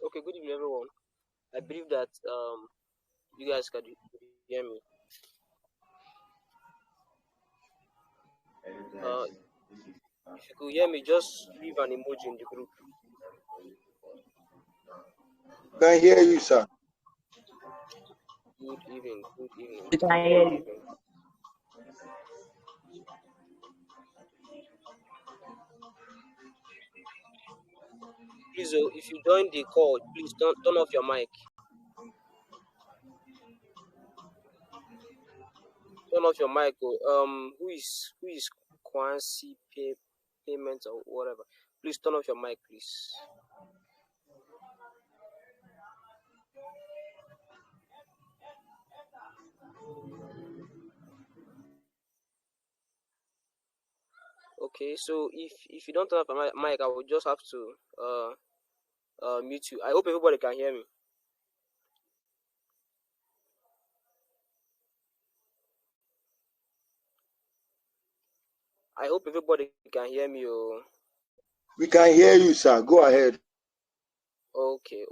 Okay, good evening, everyone. I believe that you guys can hear me. Uh, if you could hear me, just leave an emoji in the group. Can hear you, sir. Good evening. Good evening. We can hear Good you. evening. Please, if you join the call, please turn off your mic. Turn off your mic. Who is Kwansi payment or whatever? Please turn off your mic, please. Okay, so if you don't turn off your mic, I will just have to mute you. I hope everybody can hear me. I hope everybody can hear me. Oh. We can hear you, sir. Go ahead. Okay.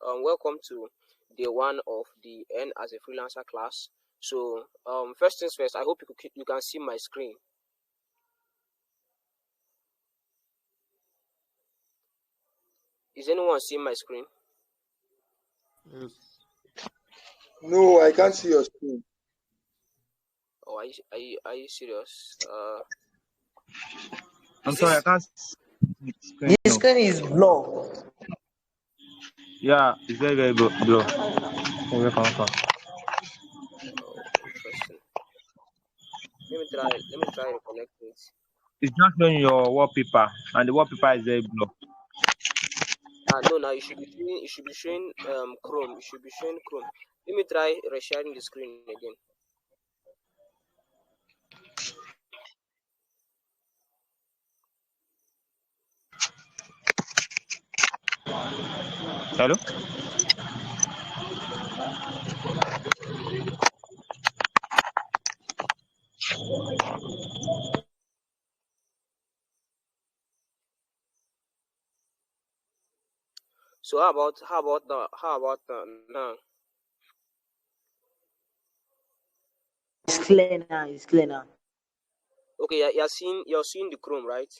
Welcome to day one of the N as a freelancer class. So, first things first, I hope you can see my screen. Is anyone seeing my screen? Yes. No, I can't see your screen. Oh, are you serious? I'm sorry, I can't see the screen. The No. screen is blue. Yeah, it's very, very blue. Oh, interesting. Let me try to connect it. It's just showing your wallpaper, and the wallpaper is very blue. No, now it should be showing Chrome. It should be showing Chrome. Let me try resharing the screen again. Hello? So how about now? It's clear now. It's clear now. Okay, you're seeing the Chrome, right?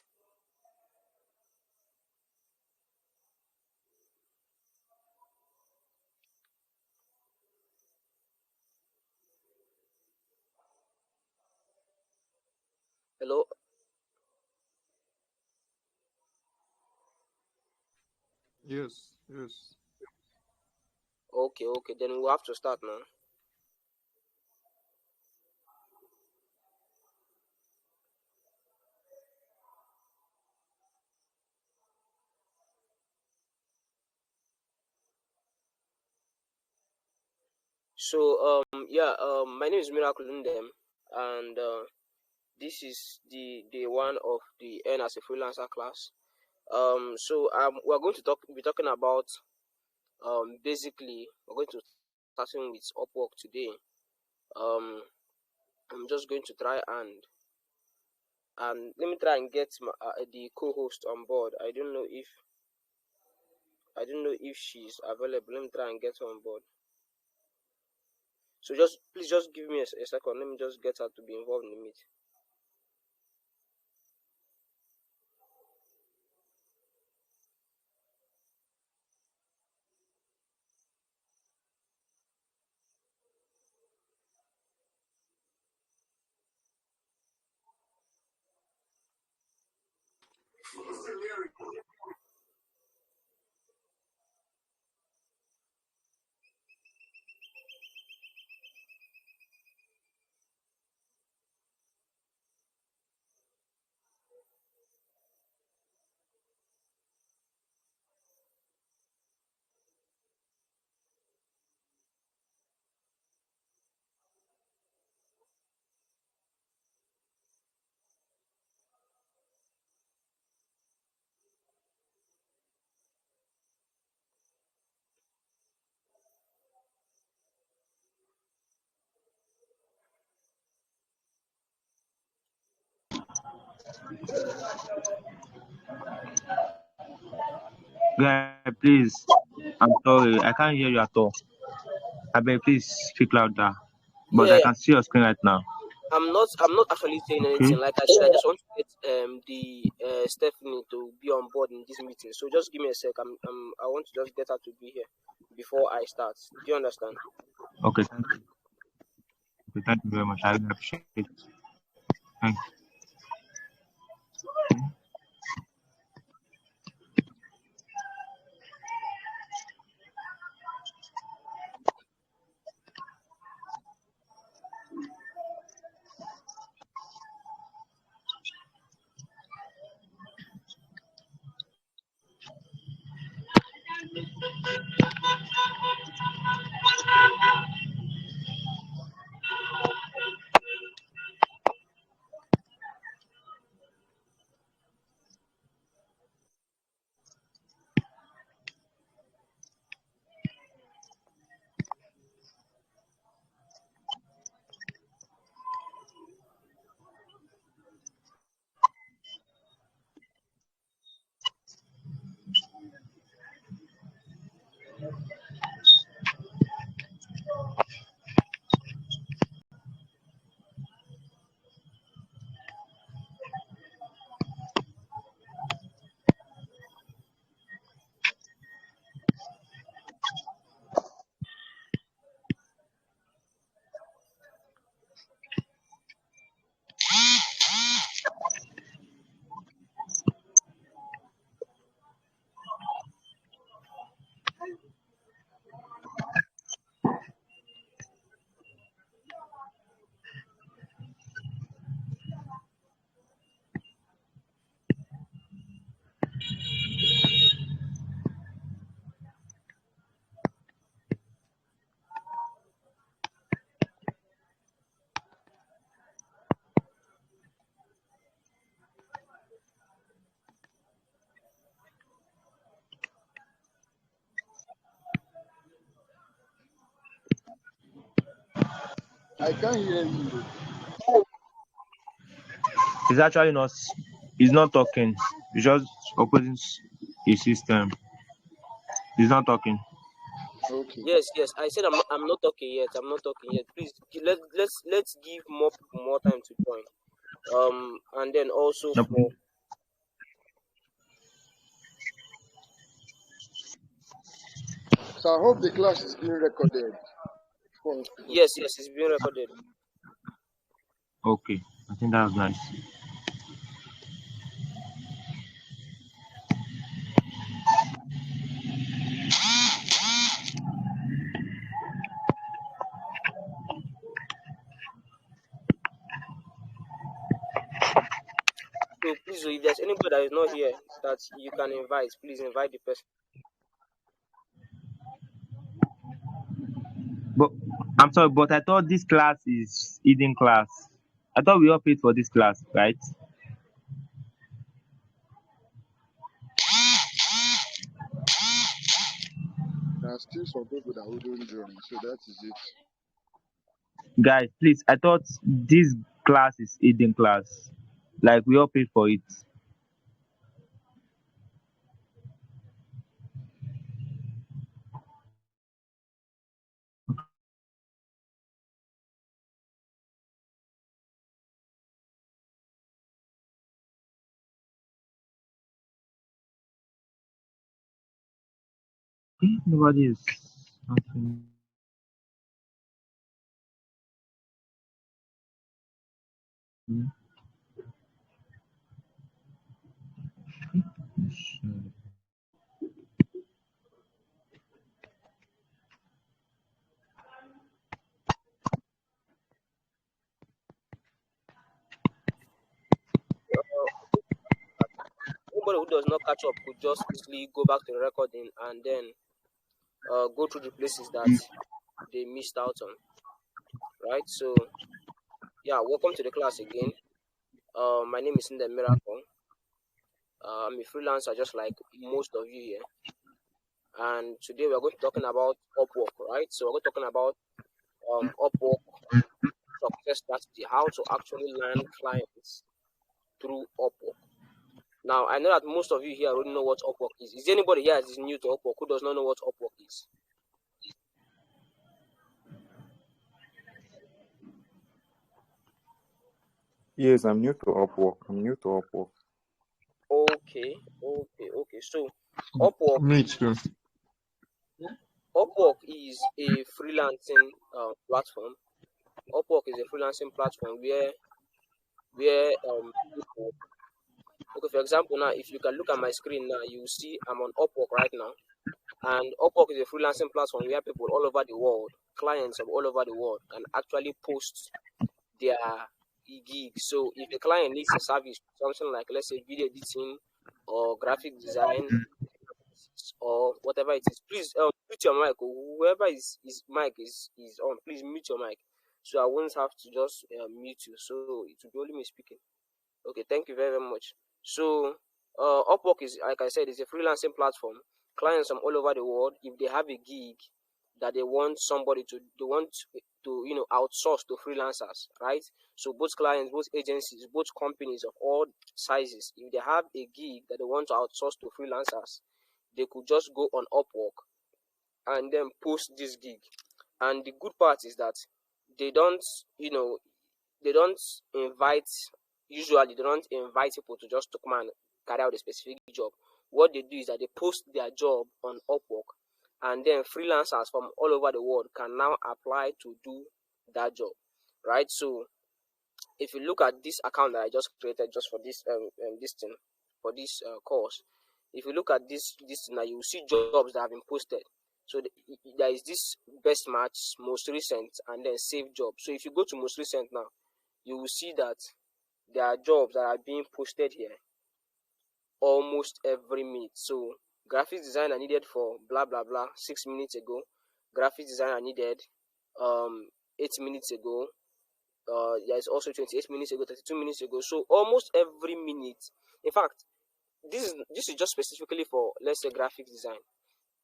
Hello. Yes. Okay. Then we'll have to start now. So my name is Miracle Ndem, and this is the day one of the N as a freelancer class. We're going to be talking about basically we're going to starting with Upwork today. I'm just going to try and let me try and get the co-host on board. I don't know if she's available. Let me try and get her on board. So please just give me a second. Let me just get her to be involved in the meet. Guy, please. I'm sorry. I can't hear you at all. I beg, please speak louder. But I Yeah, can see your screen right now. I'm not actually saying Okay. anything. Like I said, I just want to get the Stephanie to be on board in this meeting. So just give me a sec. I want to just get her to be here before I start. Do you understand? Okay, thank you. Okay, thank you very much. I really appreciate it. Thank you. I can't hear you. He's actually not. He's not talking. He's just opposing his system. He's not talking. Okay. Yes. I said I'm not talking yet. I'm not talking yet. Please let's give more people more time to join. And then also No for So I hope the class is being recorded. yes, it's being recorded. Okay, I think that was nice. So please, if there's anybody that is not here that you can invite, please invite the person. But I'm sorry, but I thought this class is hidden class. I thought we all paid for this class, right? There are still some people that wouldn't join, so that is it. Guys, please, I thought this class is hidden class. Like we all paid for it. Nobody is answering. Anybody who does not catch up could just easily go back to the recording and then go through the places that they missed out on. Right. So yeah, welcome to the class again. My name is Inde Miracle. I'm a freelancer just like most of you here. And today we're going to be talking about Upwork, right? So we're going to be talking about Upwork success strategy, how to actually land clients through Upwork. Now, I know that most of you here already know what Upwork is. Is there anybody here that is new to Upwork who does not know what Upwork is? Yes, I'm new to Upwork. Okay. So, Upwork Me too. Upwork is a freelancing platform. Upwork is a freelancing platform where people. Okay, for example, now if you can look at my screen now, you will see I'm on Upwork right now. And Upwork is a freelancing platform where people all over the world, clients of all over the world, can actually post their gigs. So if a client needs a service, something like, let's say, video editing or graphic design or whatever it is, please mute your mic. Or whoever is mic is on, please mute your mic. So I won't have to just mute you. So it will be only me speaking. Okay, thank you very much. So, Upwork is, like I said, is a freelancing platform. Clients from all over the world, if they have a gig that they want to outsource to freelancers, right? So both clients, both agencies, both companies of all sizes, if they have a gig that they want to outsource to freelancers, they could just go on Upwork and then post this gig. And the good part is that they don't, you know, they don't invite usually they don't invite people to just come and carry out a specific job. What they do is that they post their job on Upwork, and then freelancers from all over the world can now apply to do that job, right? So if you look at this account that I just created just for this thing, for this course, if you look at this thing now, you will see jobs that have been posted. So there is this best match, most recent, and then save job. So if you go to most recent now, you will see that there are jobs that are being posted here almost every minute. So graphics designer needed for blah blah blah 6 minutes ago. Graphics designer needed 8 minutes ago. There's also 28 minutes ago, 32 minutes ago. So almost every minute. In fact, this is just specifically for, let's say, graphics design.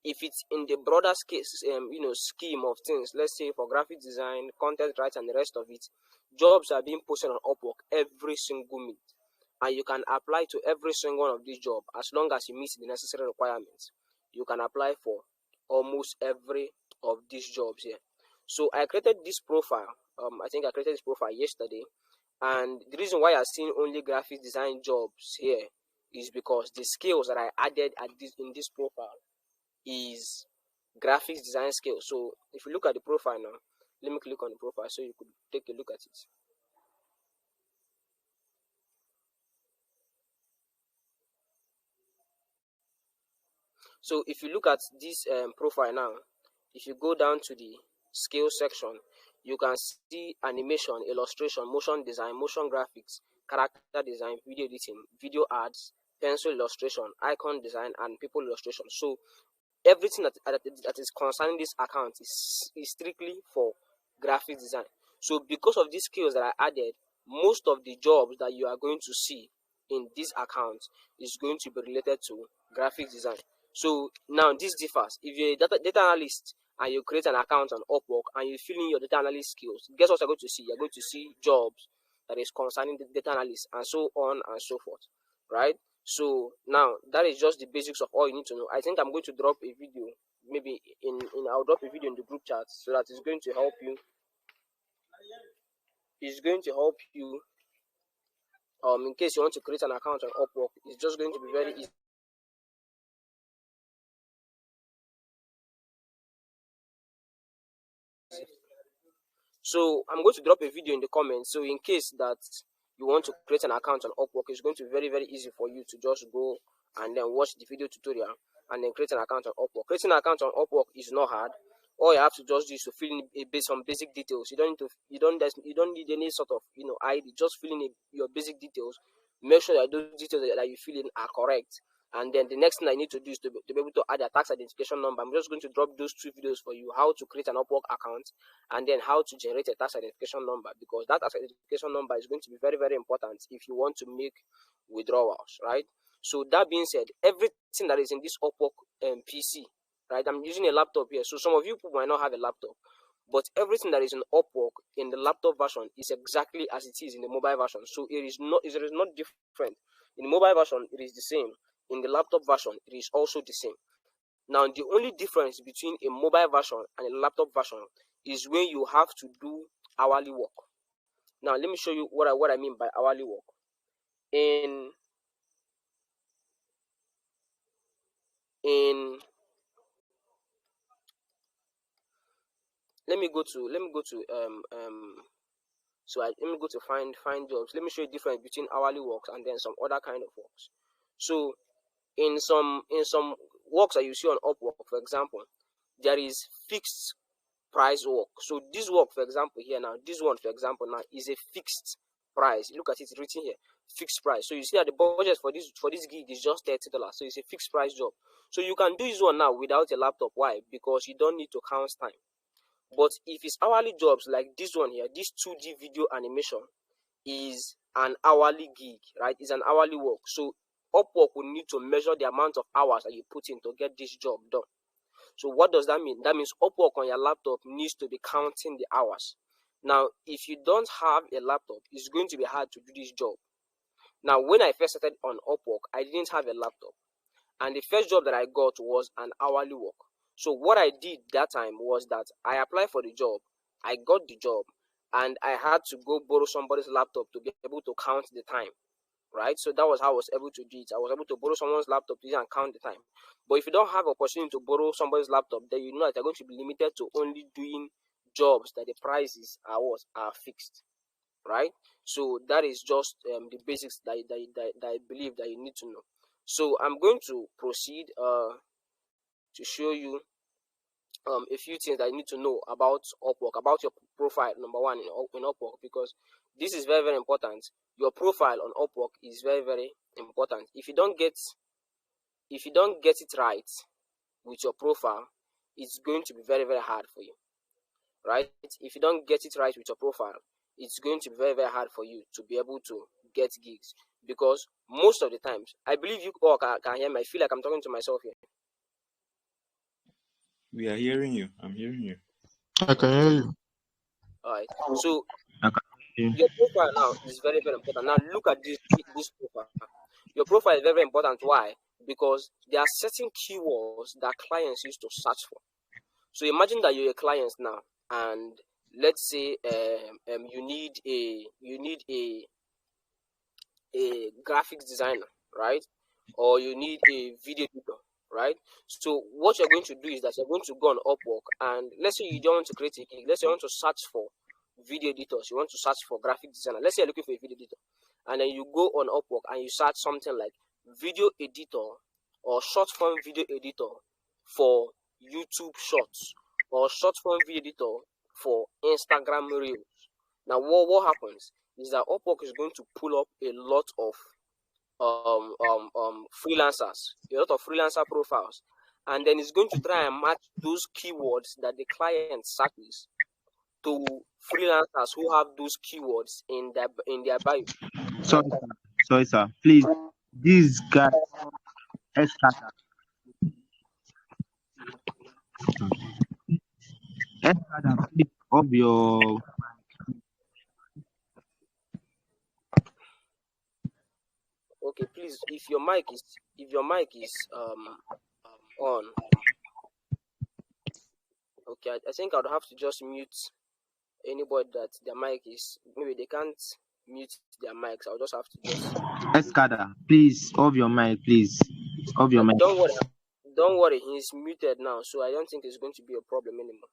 If it's in the broader scheme of things, let's say for graphic design, content writing, and the rest of it, jobs are being posted on Upwork every single minute, and you can apply to every single one of these jobs as long as you meet the necessary requirements. You can apply for almost every of these jobs here. So I created this profile. I think I created this profile yesterday, and the reason why I've seen only graphic design jobs here is because the skills that I added in this profile is graphics design skill. So if you look at the profile now, let me click on the profile so you could take a look at it. So if you look at this profile now, if you go down to the skill section, you can see animation, illustration, motion design, motion graphics, character design, video editing, video ads, pencil illustration, icon design, and people illustration. So everything that is concerning this account is strictly for graphic design. So because of these skills that I added, most of the jobs that you are going to see in this account is going to be related to graphic design. So now this differs. If you're a data analyst and you create an account on Upwork and you fill in your data analyst skills, guess what you're going to see? You're going to see jobs that is concerning the data analyst and so on and so forth, right? So now that is just the basics of all you need to know. I think I'm going to drop a video, maybe I'll drop a video in the group chat so that it's going to help you. It's going to help you in case you want to create an account on Upwork. It's just going to be very easy. So I'm going to drop a video in the comments. So in case that you want to create an account on Upwork, it's going to be very, very easy for you to just go and then watch the video tutorial and then create an account on Upwork. Creating an account on Upwork is not hard. All you have to just do is to fill in some basic details. You don't need any sort of ID. Just fill in your basic details. Make sure that those details that you fill in are correct. And then the next thing I need to do is to be able to add a tax identification number. I'm just going to drop those 2 videos for you: how to create an Upwork account and then how to generate a tax identification number, because that tax identification number is going to be very, very important if you want to make withdrawals, right? So that being said, everything that is in this Upwork PC, right? I'm using a laptop here, so some of you people might not have a laptop, but everything that is in Upwork in the laptop version is exactly as it is in the mobile version. So it is not different. In the mobile version, it is the same. In the laptop version, it is also the same. Now, the only difference between a mobile version and a laptop version is when you have to do hourly work. Now, let me show you what I mean by hourly work. In let me go to let me go to find jobs. Let me show you the difference between hourly works and then some other kind of works. So in some works that you see on Upwork, for example, there is fixed price work. So this work, for example, here now, this one, for example, now is a fixed price. Look at it written here, fixed price. So you see that the budget for this gig is just $30. So it's a fixed price job. So you can do this one now without a laptop. Why? Because you don't need to count time. But if it's hourly jobs like this one here, this 2D video animation is an hourly gig, right? It's an hourly work. So Upwork will need to measure the amount of hours that you put in to get this job done. So what does that mean? That means Upwork on your laptop needs to be counting the hours. Now, if you don't have a laptop, it's going to be hard to do this job. Now, when I first started on Upwork, I didn't have a laptop. And the first job that I got was an hourly work. So what I did that time was that I applied for the job, I got the job, and I had to go borrow somebody's laptop to be able to count the time, right? So that was how I was able to do it. I was able to borrow someone's laptop to use and count the time. But if you don't have an opportunity to borrow somebody's laptop, then you know that you're going to be limited to only doing jobs that the prices are fixed, right? So that is just the basics that I believe that you need to know. So I'm going to proceed to show you a few things that you need to know about Upwork, about your profile, number one, in Upwork, because this is very, very important. Your profile on Upwork is very, very important. If you don't get it right with your profile, it's going to be very, very hard for you, right? If you don't get it right with your profile, it's going to be very, very hard for you to be able to get gigs, because most of the times, I believe you all can hear me. I feel like I'm talking to myself here. We are hearing you. I'm hearing you. I can hear you. All right. So I can hear you. your profile now is very, very important. Now look at this profile. Your profile is very, very important. Why? Because there are certain keywords that clients used to search for. So imagine that you're a client now, and let's say you need a graphics designer, right? Or you need a video editor, right? So what you're going to do is that you're going to go on Upwork, and let's say you don't want to create a gig. Let's say you want to search for video editors. You want to search for graphic designer. Let's say you're looking for a video editor, and then you go on Upwork and you search something like video editor or short form video editor for YouTube Shorts, or short form video editor for Instagram Reels. Now, what happens is that Upwork is going to pull up a lot of freelancers, a lot of freelancer profiles, and then it's going to try and match those keywords that the client searches to freelancers who have those keywords in their bio. Sorry, sir. Please, this guy, Escada, please, of your. Okay, please, if your mic is on, okay, I think I'd have to just mute anybody that their mic is, maybe they can't mute their mics. I'll just have to just Escada, please, of your mic, please. Of your mic. don't worry, he's muted now, so I don't think it's going to be a problem anymore.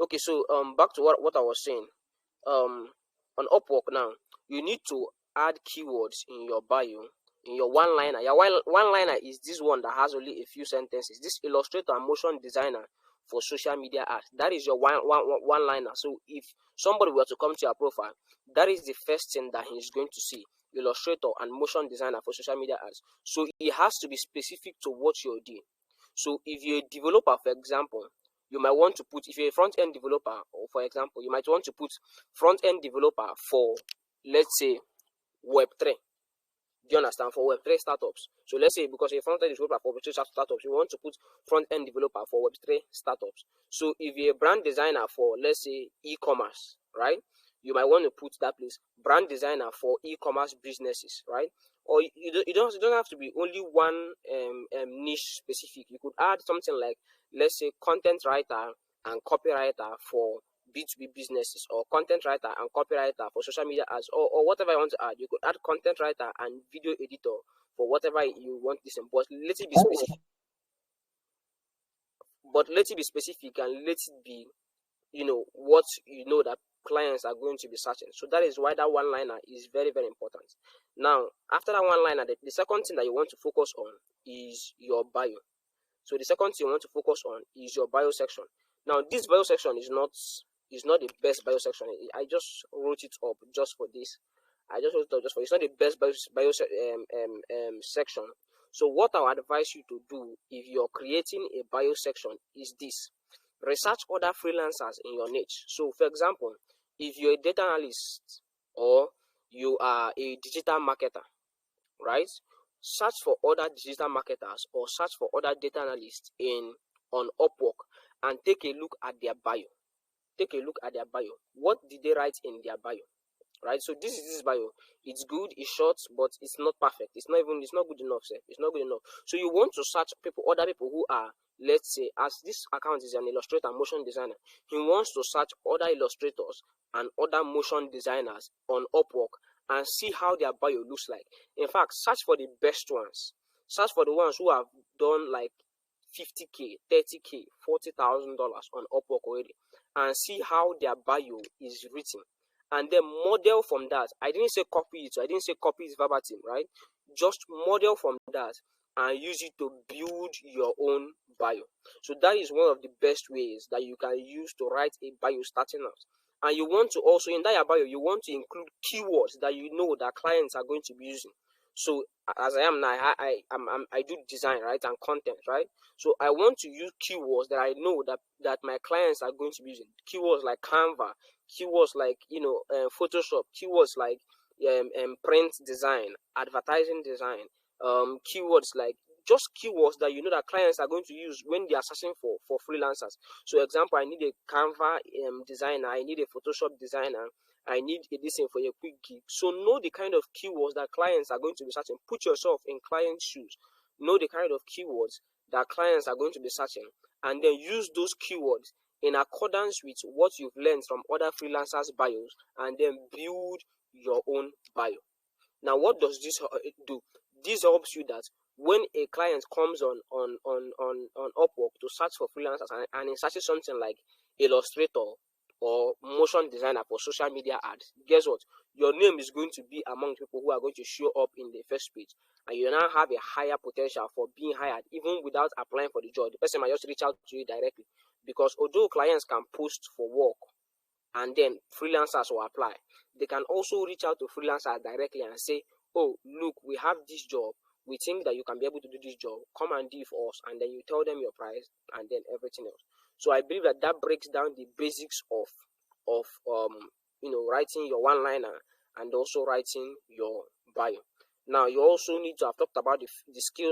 Okay, so back to what I was saying. On Upwork now, you need to add keywords in your bio, in your one-liner. Your one-liner is this one that has only a few sentences. This illustrator and motion designer for social media ads. That is your one-liner. So if somebody were to come to your profile, that is the first thing that he's going to see: illustrator and motion designer for social media ads. So it has to be specific to what you're doing. So if you're a developer, for example, you might want to put, if you're a front-end developer, or for example, you might want to put front-end developer for, let's say, Web3, Do you understand? For Web3 startups. So let's say because a front-end developer for Web3 startups, you want to put front-end developer for Web3 startups. So if you're a brand designer for, let's say, e-commerce, right? You might want to put that place, brand designer for e-commerce businesses, right? Or you don't have to be only one niche specific. You could add something like, let's say, content writer and copywriter for B2B businesses, or content writer and copywriter for social media ads, or whatever you want to add. You could add content writer and video editor for whatever you want this, but let it be specific. But let it be specific and let it be, what that clients are going to be searching. So that is why that one liner is very, very important. Now, after that one liner, the second thing that you want to focus on is your bio. So the second thing you want to focus on is your bio section. Now, this bio section is not the best bio section. I just wrote it up just for this. It's not the best bio section. So what I would advise you to do if you're creating a bio section is this: research other freelancers in your niche. So, for example, if you're a data analyst or you are a digital marketer, right? Search for other digital marketers or search for other data analysts on Upwork and take a look at their bio. Take a look at their bio. What did they write in their bio? Right? So this is this bio. It's good, it's short, but it's not perfect. It's not good enough, sir. It's not good enough. So you want to search other people who are, let's say, as this account is an illustrator and motion designer, he wants to search other illustrators and other motion designers on Upwork and see how their bio looks like. In fact, search for the best ones. Search for the ones who have done like $50K, $30K, $40,000 on Upwork already, and see how their bio is written. And then model from that. I didn't say copy it. I didn't say copy it verbatim, right? Just model from that and use it to build your own bio. So that is one of the best ways that you can use to write a bio starting out. And you want to also, in that bio, you want to include keywords that you know that clients are going to be using. So as I am now, I do design, right, and content, right? So I want to use keywords that I know that my clients are going to be using. Keywords like Canva, keywords like Photoshop, keywords like print design, advertising design, keywords like just keywords that you know that clients are going to use when they are searching for freelancers. So example, I need a Canva designer, I need a Photoshop designer, I need a design for a quick gig. So know the kind of keywords that clients are going to be searching. Put yourself in clients' shoes. Know the kind of keywords that clients are going to be searching, and then use those keywords in accordance with what you've learned from other freelancers' bios, and then build your own bio. Now, what does this do? This helps you that when a client comes on Upwork to search for freelancers and it searches something like illustrator or motion designer for social media ads, guess what? Your name is going to be among people who are going to show up in the first page, and you now have a higher potential for being hired even without applying for the job. The person might just reach out to you directly, because although clients can post for work and then freelancers will apply, they can also reach out to freelancers directly and say, oh, look, we have this job, we think that you can be able to do this job, come and do it for us, and then you tell them your price and then everything else. So I believe that breaks down the basics of writing your one-liner and also writing your bio. Now you also need to have talked about the skill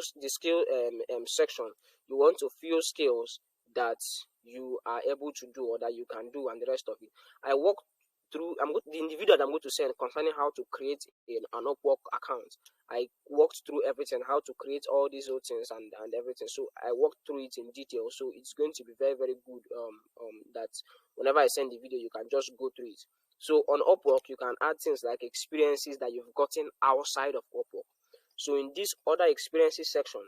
section. You want to fill skills that you are able to do or that you can do, and the rest of it. I walked through the video that I'm going to send concerning how to create an Upwork account. I walked through everything, how to create all these old things and everything. So I walked through it in detail. So it's going to be very, very good. That whenever I send the video, you can just go through it. So on Upwork, you can add things like experiences that you've gotten outside of Upwork. So in this other experiences section,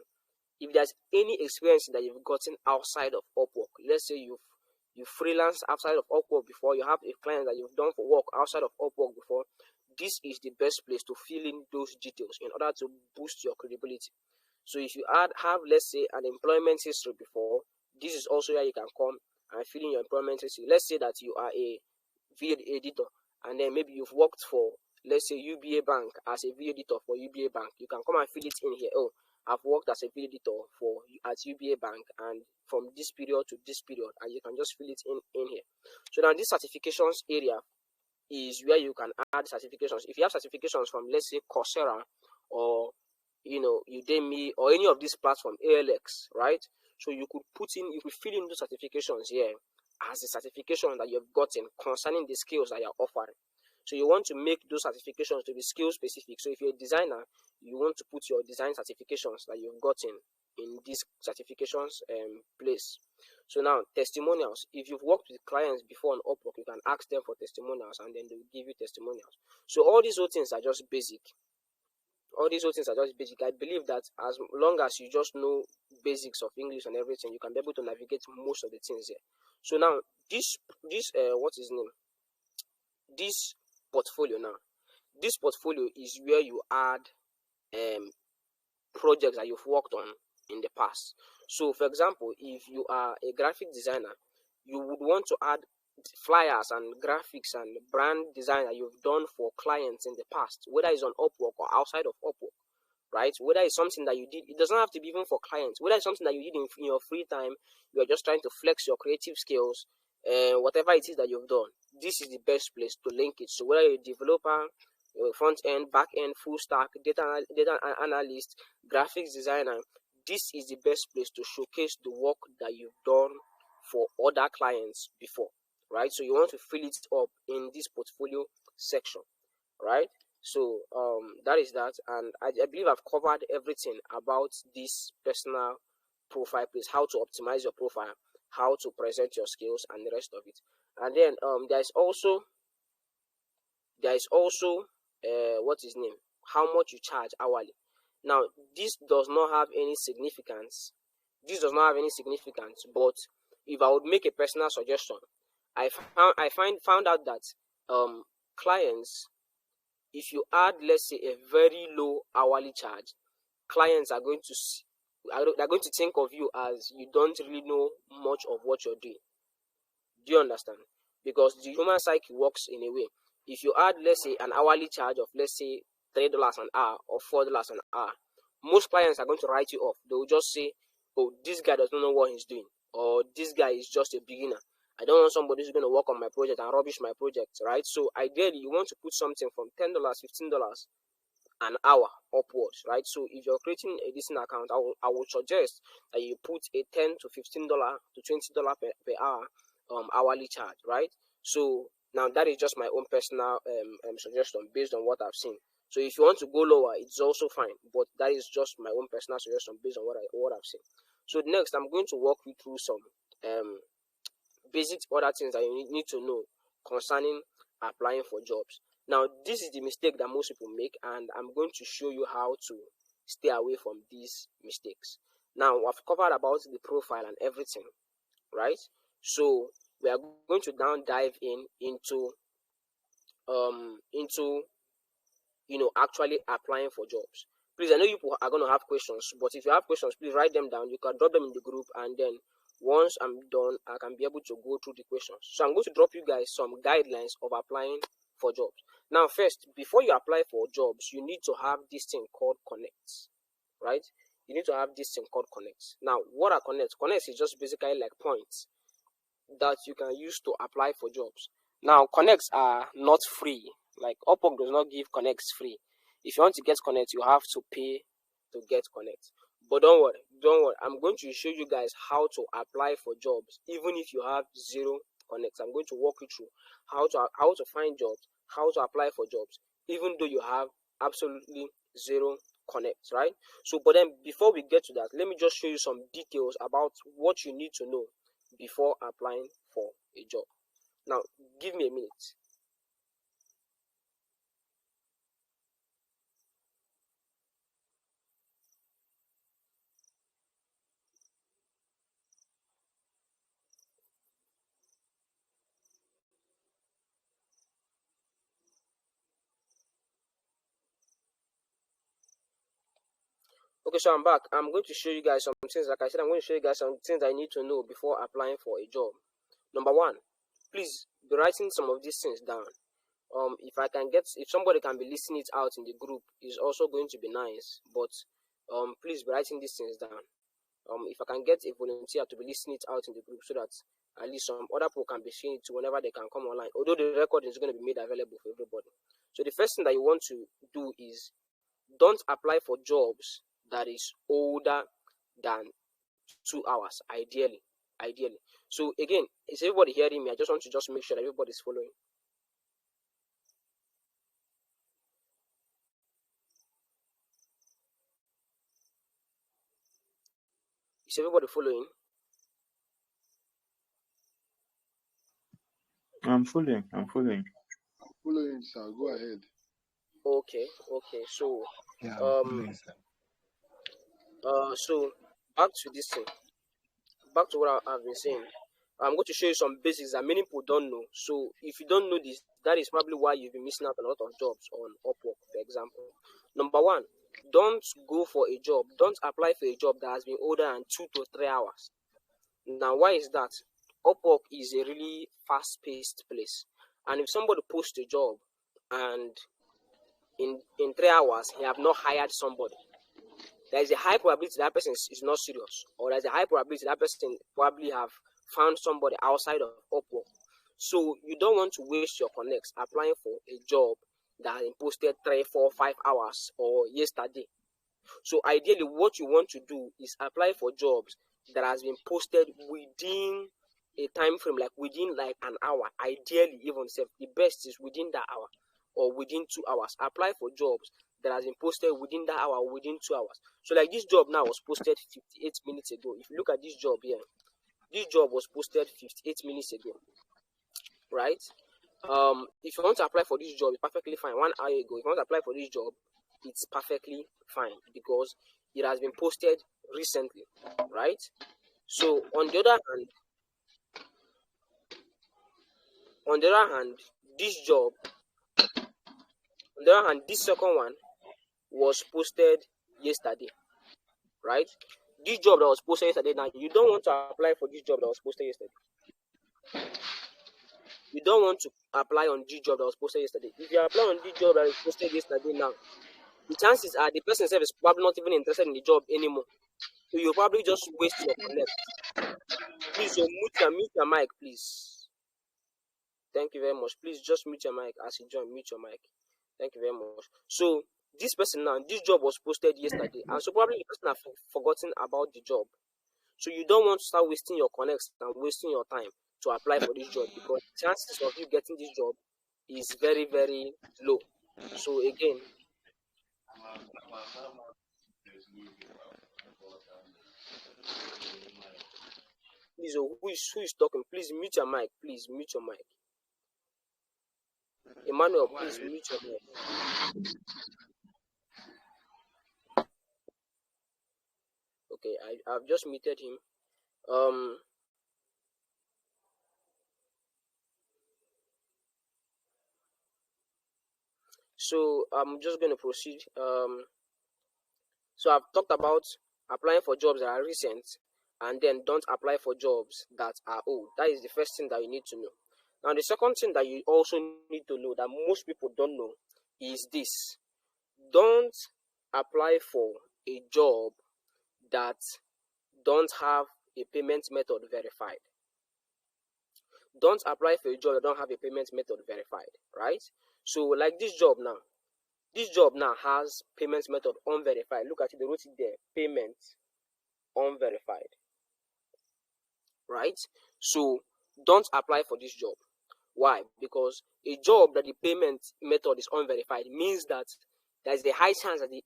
if there's any experience that you've gotten outside of Upwork, let's say you freelance outside of Upwork before, you have a client that you've done for work outside of Upwork before, this is the best place to fill in those details in order to boost your credibility. So if you have, let's say, an employment history before, this is also where you can come and fill in your employment history. Let's say that you are a video editor, and then maybe you've worked for, let's say, UBA Bank as a video editor for UBA Bank. You can come and fill it in here. Oh, I've worked as a video editor at UBA Bank, and from this period to this period, and you can just fill it in here. So now this certifications area is where you can add certifications. If you have certifications from, let's say, Coursera or Udemy, or any of these platforms, ALX, right? So you could fill in those certifications here as a certification that you've gotten concerning the skills that you're offering. So you want to make those certifications to be skill specific. So if you're a designer, you want to put your design certifications that you've gotten in these certifications place. So now, testimonials. If you've worked with clients before on Upwork, you can ask them for testimonials, and then they will give you testimonials. So all these whole things are just basic. I believe that as long as you just know basics of English and everything, you can be able to navigate most of the things here. So now, this what is name? This portfolio now. This portfolio is where you add projects that you've worked on in the past. So, for example, if you are a graphic designer, you would want to add flyers and graphics and brand design that you've done for clients in the past, whether it's on Upwork or outside of Upwork, right? Whether it's something that you did, it doesn't have to be even for clients. Whether it's something that you did in your free time, you are just trying to flex your creative skills, whatever it is that you've done, this is the best place to link it. So whether you're a developer, front end, back end, full stack, data analyst, graphics designer, this is the best place to showcase the work that you've done for other clients before, right? So you want to fill it up in this portfolio section, right? So that is that, and I believe I've covered everything about this personal profile place, how to optimize your profile, how to present your skills, and the rest of it. And then there is also what is name, how much you charge hourly. Now this does not have any significance. But if I would make a personal suggestion, I found out that clients, if you add, let's say, a very low hourly charge, clients are going to think of you as you don't really know much of what you're doing. Do you understand? Because the human psyche works in a way. If you add, let's say, an hourly charge of, let's say, $3 an hour or $4 an hour, most clients are going to write you off. They will just say, oh, this guy doesn't know what he's doing, or this guy is just a beginner. I don't want somebody who's going to work on my project and rubbish my project, right? So ideally, you want to put something from $10, $15 an hour upwards, right? So if you're creating a decent account, I would suggest that you put a $10 to $15 to $20 per hour hourly charge, right? So now that is just my own personal suggestion based on what I've seen. So if you want to go lower, it's also fine, but that is just my own personal suggestion based on what I've seen. So next, I'm going to walk you through some basic other things that you need to know concerning applying for jobs. Now, this is the mistake that most people make, and I'm going to show you how to stay away from these mistakes. Now, I've covered about the profile and everything, right? So we are going to now dive into actually applying for jobs. Please, I know you are going to have questions, but if you have questions, please write them down. You can drop them in the group, and then once I'm done, I can be able to go through the questions. So I'm going to drop you guys some guidelines of applying for jobs. Now, first, before you apply for jobs, you need to have this thing called connects, right? You need to have this thing called connects. Now, what are connects? Connects is just basically like points that you can use to apply for jobs. Now, connects are not free. Like Upwork does not give connects free. If you want to get connects, you have to pay to get connects. But don't worry. I'm going to show you guys how to apply for jobs, even if you have zero connects. I'm going to walk you through how to find jobs, how to apply for jobs, even though you have absolutely zero connects, right? So, but then before we get to that, let me just show you some details about what you need to know before applying for a job. Now, give me a minute. Okay, so I'm back. I'm going to show you guys some things. Like I said, I'm going to show you guys some things I need to know before applying for a job. Number one, please be writing some of these things down. If somebody can be listing it out in the group, is also going to be nice. But please be writing these things down. If I can get a volunteer to be listing it out in the group, so that at least some other people can be seeing it whenever they can come online. Although the record is going to be made available for everybody. So the first thing that you want to do is don't apply for jobs that is older than 2 hours, ideally. So again, is everybody hearing me? I just want to just make sure that everybody's following. Is everybody following? I'm following. Following, sir. Go ahead. Okay. So Yeah, I'm um following, sir. so back to this thing. Back to what I've been saying. I'm going to show you some basics that many people don't know. So if you don't know this, that is probably why you've been missing out on a lot of jobs on Upwork, for example. Number one, don't go for a job. Don't apply for a job that has been older than 2 to 3 hours. Now, why is that? Upwork is a really fast-paced place, and if somebody posts a job and in 3 hours he have not hired somebody, there is a high probability that person is not serious, or there's a high probability that person probably have found somebody outside of Upwork. So you don't want to waste your connects applying for a job that has been posted 3, 4, 5 hours or yesterday. So ideally, what you want to do is apply for jobs that has been posted within a time frame, like within like an hour. Ideally, even if the best is within that hour or within 2 hours. Apply for jobs that has been posted within that hour or within 2 hours. So like this job now was posted 58 minutes ago. If you look at this job here, this job was posted 58 minutes ago, right? If you want to apply for this job, it's perfectly fine. 1 hour ago, if you want to apply for this job, it's perfectly fine because it has been posted recently, right? So on the other hand, this job, on the other hand, this second one was posted yesterday, right? This job that was posted yesterday, now you don't want to apply for this job that was posted yesterday. You don't want to apply on this job that was posted yesterday. If you apply on this job that is posted yesterday now, the chances are the person itself is probably not even interested in the job anymore. So you'll probably just waste your connect. Please, mute your mic, please. Thank you very much. Please just mute your mic as you join. Mute your mic. Thank you very much. So this person now, this job was posted yesterday, and so probably the person have forgotten about the job. So you don't want to start wasting your connects and wasting your time to apply for this job because the chances of you getting this job is very, very low. So again, please, who is talking? Please mute your mic. Please mute your mic. Emmanuel, please mute your mic. Okay, I've just muted him. So I'm just going to proceed. So I've talked about applying for jobs that are recent, and then don't apply for jobs that are old. That is the first thing that you need to know. Now, the second thing that you also need to know that most people don't know is this: don't apply for a job that don't have a payment method verified. Don't apply for a job that don't have a payment method verified, right? So like this job now has payment method unverified. Look at it, they wrote it there, payment unverified, right? So don't apply for this job. Why? Because a job that the payment method is unverified means that there is a high chance that the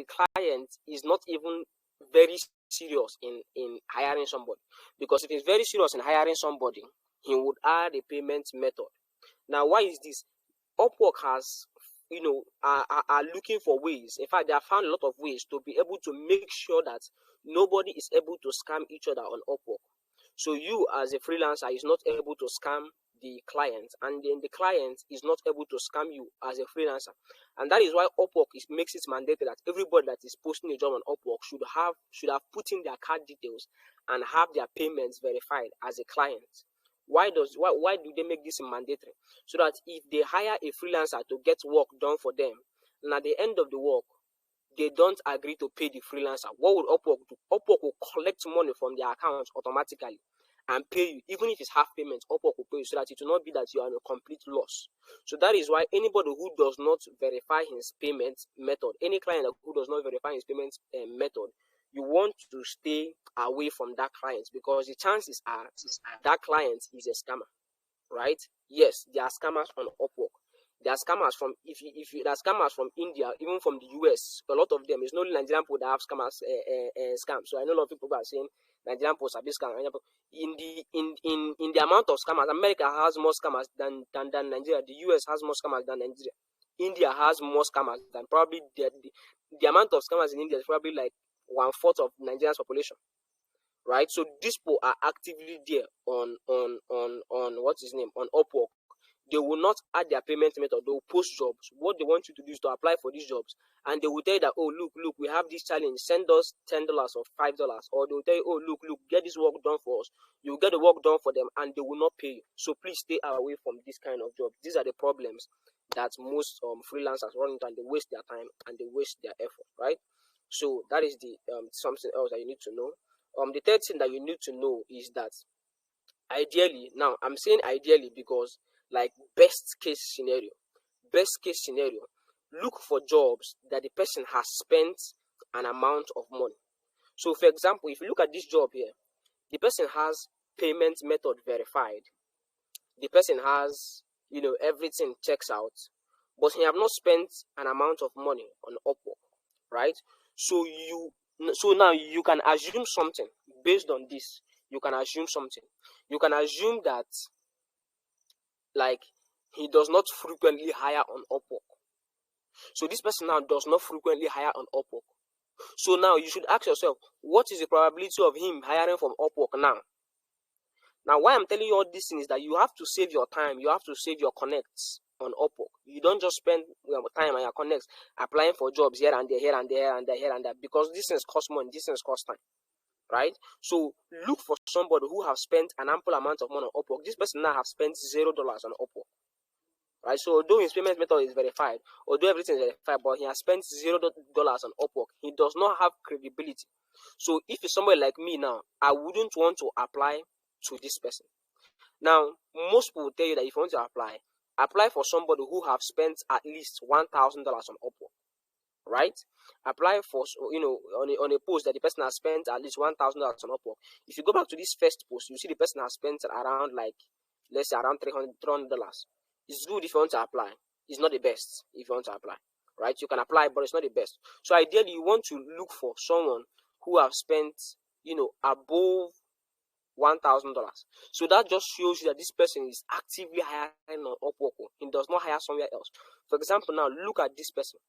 client is not even very serious in hiring somebody. Because if he's very serious in hiring somebody, he would add a payment method. Now, why is this? Upwork has, are looking for ways. In fact, they have found a lot of ways to be able to make sure that nobody is able to scam each other on Upwork. So you as a freelancer is not able to scam the client, and then the client is not able to scam you as a freelancer. And that is why Upwork makes it mandatory that everybody that is posting a job on Upwork should have put in their card details and have their payments verified as a client. Why do they make this mandatory? So that if they hire a freelancer to get work done for them, and at the end of the work, they don't agree to pay the freelancer, what will Upwork do? Upwork will collect money from their accounts automatically and pay you, even if it's half payment. Upwork will pay you, so that it will not be that you are in a complete loss. So that is why anybody who does not verify his payment method, any client who does not verify his payment method, you want to stay away from that client, because the chances are that client is a scammer, right? Yes, there are scammers on Upwork. There are scammers from there are scammers from India, even from the US. A lot of them. It's not Nigerian people that have scammers scams. So I know a lot of people are saying Nigerian people are scam. In the amount of scammers, America has more scammers than Nigeria. The US has more scammers than Nigeria. India has more scammers than probably the amount of scammers in India is probably like 1/4 of Nigeria's population, right? So these people are actively there on what's his name, on Upwork. They will not add their payment method. They will post jobs. What they want you to do is to apply for these jobs, and they will tell you that, oh, look, we have this challenge. Send us $10 or $5, or they will tell you, oh, look, get this work done for us. You get the work done for them, and they will not pay you. So please stay away from this kind of job. These are the problems that most freelancers run into, and they waste their time and they waste their effort, right? So that is the something else that you need to know. The third thing that you need to know is that ideally, now I'm saying ideally because, like, best case scenario, look for jobs that the person has spent an amount of money. So for example, if you look at this job here, the person has payment method verified, the person has, everything checks out, but he have not spent an amount of money on Upwork, right? So now you can assume something based on this. You can assume that, like, he does not frequently hire on Upwork. So this person now does not frequently hire on Upwork. So now you should ask yourself, what is the probability of him hiring from Upwork now? Now, why I'm telling you all this thing is that you have to save your time. You have to save your connects on Upwork. You don't just spend time on your connects applying for jobs here and there, here and there, and there, here and there, because this things cost money, this things cost time, right? So look for somebody who has spent an ample amount of money on Upwork. This person now has spent $0 on Upwork, right? So although his payment method is verified, although everything is verified, but he has spent $0 on Upwork, he does not have credibility. So if it's somebody like me now, I wouldn't want to apply to this person. Now, most people will tell you that if you want to apply for somebody who have spent at least $1,000 on Upwork, right? Apply for, on a post that the person has spent at least $1,000 on Upwork. If you go back to this first post, you see the person has spent around, like, let's say around $300. It's good if you want to apply. It's not the best if you want to apply, right? You can apply, but it's not the best. So ideally, you want to look for someone who have spent, above $1,000. So that just shows you that this person is actively hiring on Upwork. He does not hire somewhere else. For example, now look at this person.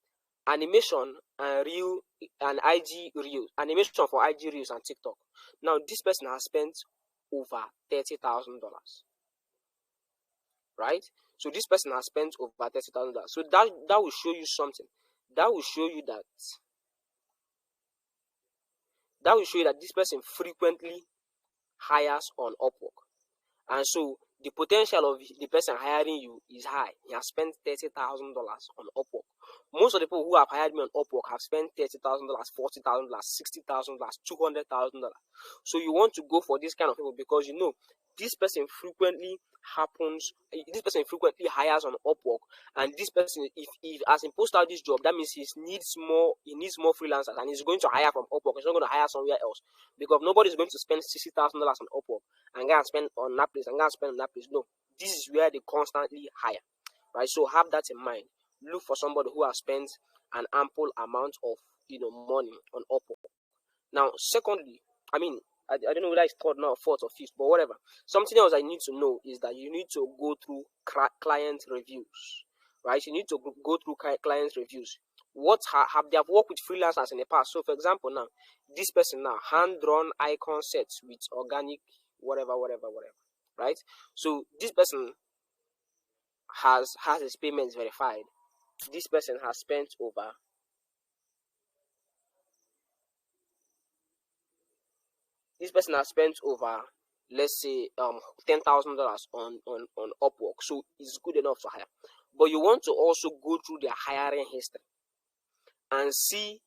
Animation and reel and IG reels. Animation for IG reels and TikTok. Now this person has spent over $30,000. Right? So this person has spent over $30,000. So that will show you something. That will show you that this person frequently hires on Upwork. And so the potential of the person hiring you is high. He has spent $30,000 on Upwork. Most of the people who have hired me on Upwork have spent $30,000, $40,000, $60,000, $200,000. So you want to go for this kind of people because this person frequently hires on Upwork, and this person, if as he posts out this job, that means he needs more freelancers, and he's going to hire from Upwork. He's not going to hire somewhere else, because nobody's going to spend $60,000 on Upwork and go and spend on that place and go and spend on that place. No, this is where they constantly hire, right? So have that in mind. Look for somebody who has spent an ample amount of money on Upwork. Now, secondly, I don't know whether it's third now, fourth or fifth, but whatever. Something else I need to know is that you need to go through client reviews, right? You need to go through client reviews. What have they worked with freelancers in the past? So, for example, now this person now hand-drawn icon sets with organic whatever, right? So this person has his payments verified. This person has spent over let's say $10,000 on Upwork, so it's good enough to hire. But you want to also go through their hiring history and see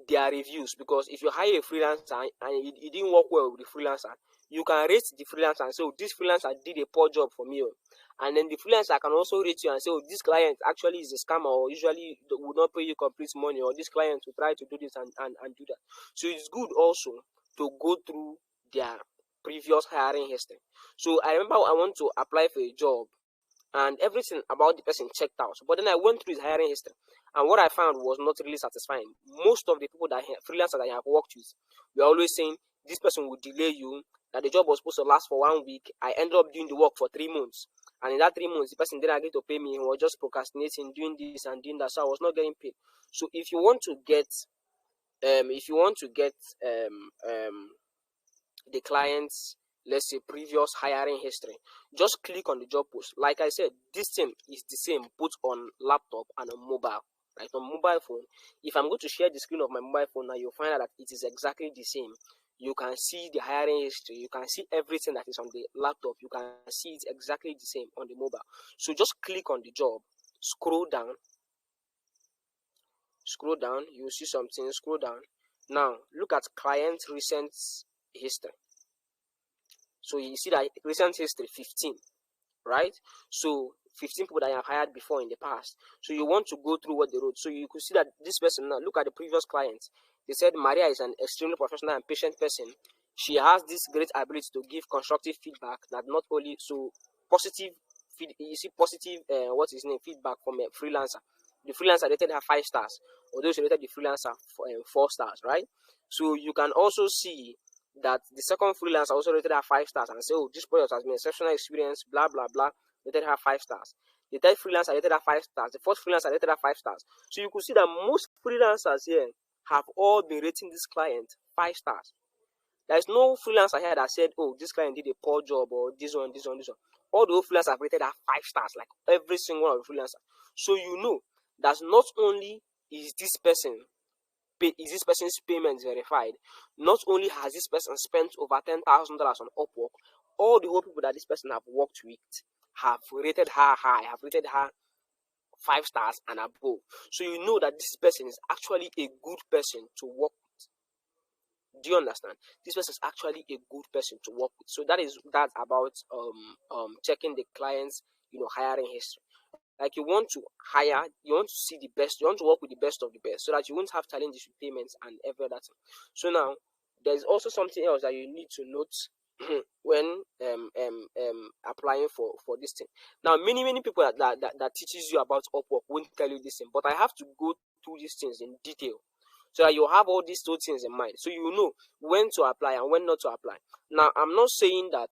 their reviews, because if you hire a freelancer and it didn't work well with the freelancer, you can rate the freelancer and say, oh, this freelancer did a poor job for me. And then the freelancer can also rate you and say, oh, this client actually is a scammer, or usually will not pay you complete money, or this client will try to do this and do that. So it's good also to go through their previous hiring history. So I remember I want to apply for a job, and everything about the person checked out. But then I went through his hiring history, and what I found was not really satisfying. Most of the people freelancers that I have worked with, were always saying this person will delay you, that the job was supposed to last for 1 week. I ended up doing the work for 3 months. And in that 3 months, the person didn't agree to pay me. He was just procrastinating, doing this and doing that. So I was not getting paid. So if you want to get the client's, let's say, previous hiring history, just click on the job post. Like I said, this thing is the same both on laptop and on mobile. Right, on mobile phone, if I'm going to share the screen of my mobile phone now, you'll find out that it is exactly the same. You can see the hiring history, you can see everything that is on the laptop, you can see it's exactly the same on the mobile. So just click on the job, scroll down, you'll see something, scroll down. Now look at client recent history. So you see that recent history 15, right? So 15 people that I have hired before in the past. So you want to go through what they wrote. So you could see that this person, now look at the previous clients. They said Maria is an extremely professional and patient person. She has this great ability to give constructive feedback, that not only so positive you see positive feedback from a freelancer. The freelancer rated her 5 stars, although she rated the freelancer 4 stars, right? So you can also see that the second freelancer also rated her 5 stars and say, oh, this project has been exceptional experience, blah blah blah, rated her 5 stars. The third freelancer rated her 5 stars. The fourth freelancer rated her 5 stars. So you could see that most freelancers here have all been rating this client 5 stars. There is no freelancer here that said, oh, this client did a poor job, or this one. All the freelancers have rated her 5 stars, like every single one of the freelancers. So you know that not only is this person's payment verified, not only has this person spent over $10,000 on Upwork, all the whole people that this person have worked with have rated her high, have rated her 5 stars and above. So you know that this person is actually a good person to work with. Do you understand? This person is actually a good person to work with. So that's about checking the client's hiring history. Like you want to hire, you want to see the best, you want to work with the best of the best, so that you won't have challenges with payments and every other thing. So now there's also something else that you need to note when applying for this thing. Now many people that teaches you about Upwork won't tell you this thing, but I have to go through these things in detail so that you have all these two things in mind, so you know when to apply and when not to apply. Now I'm not saying that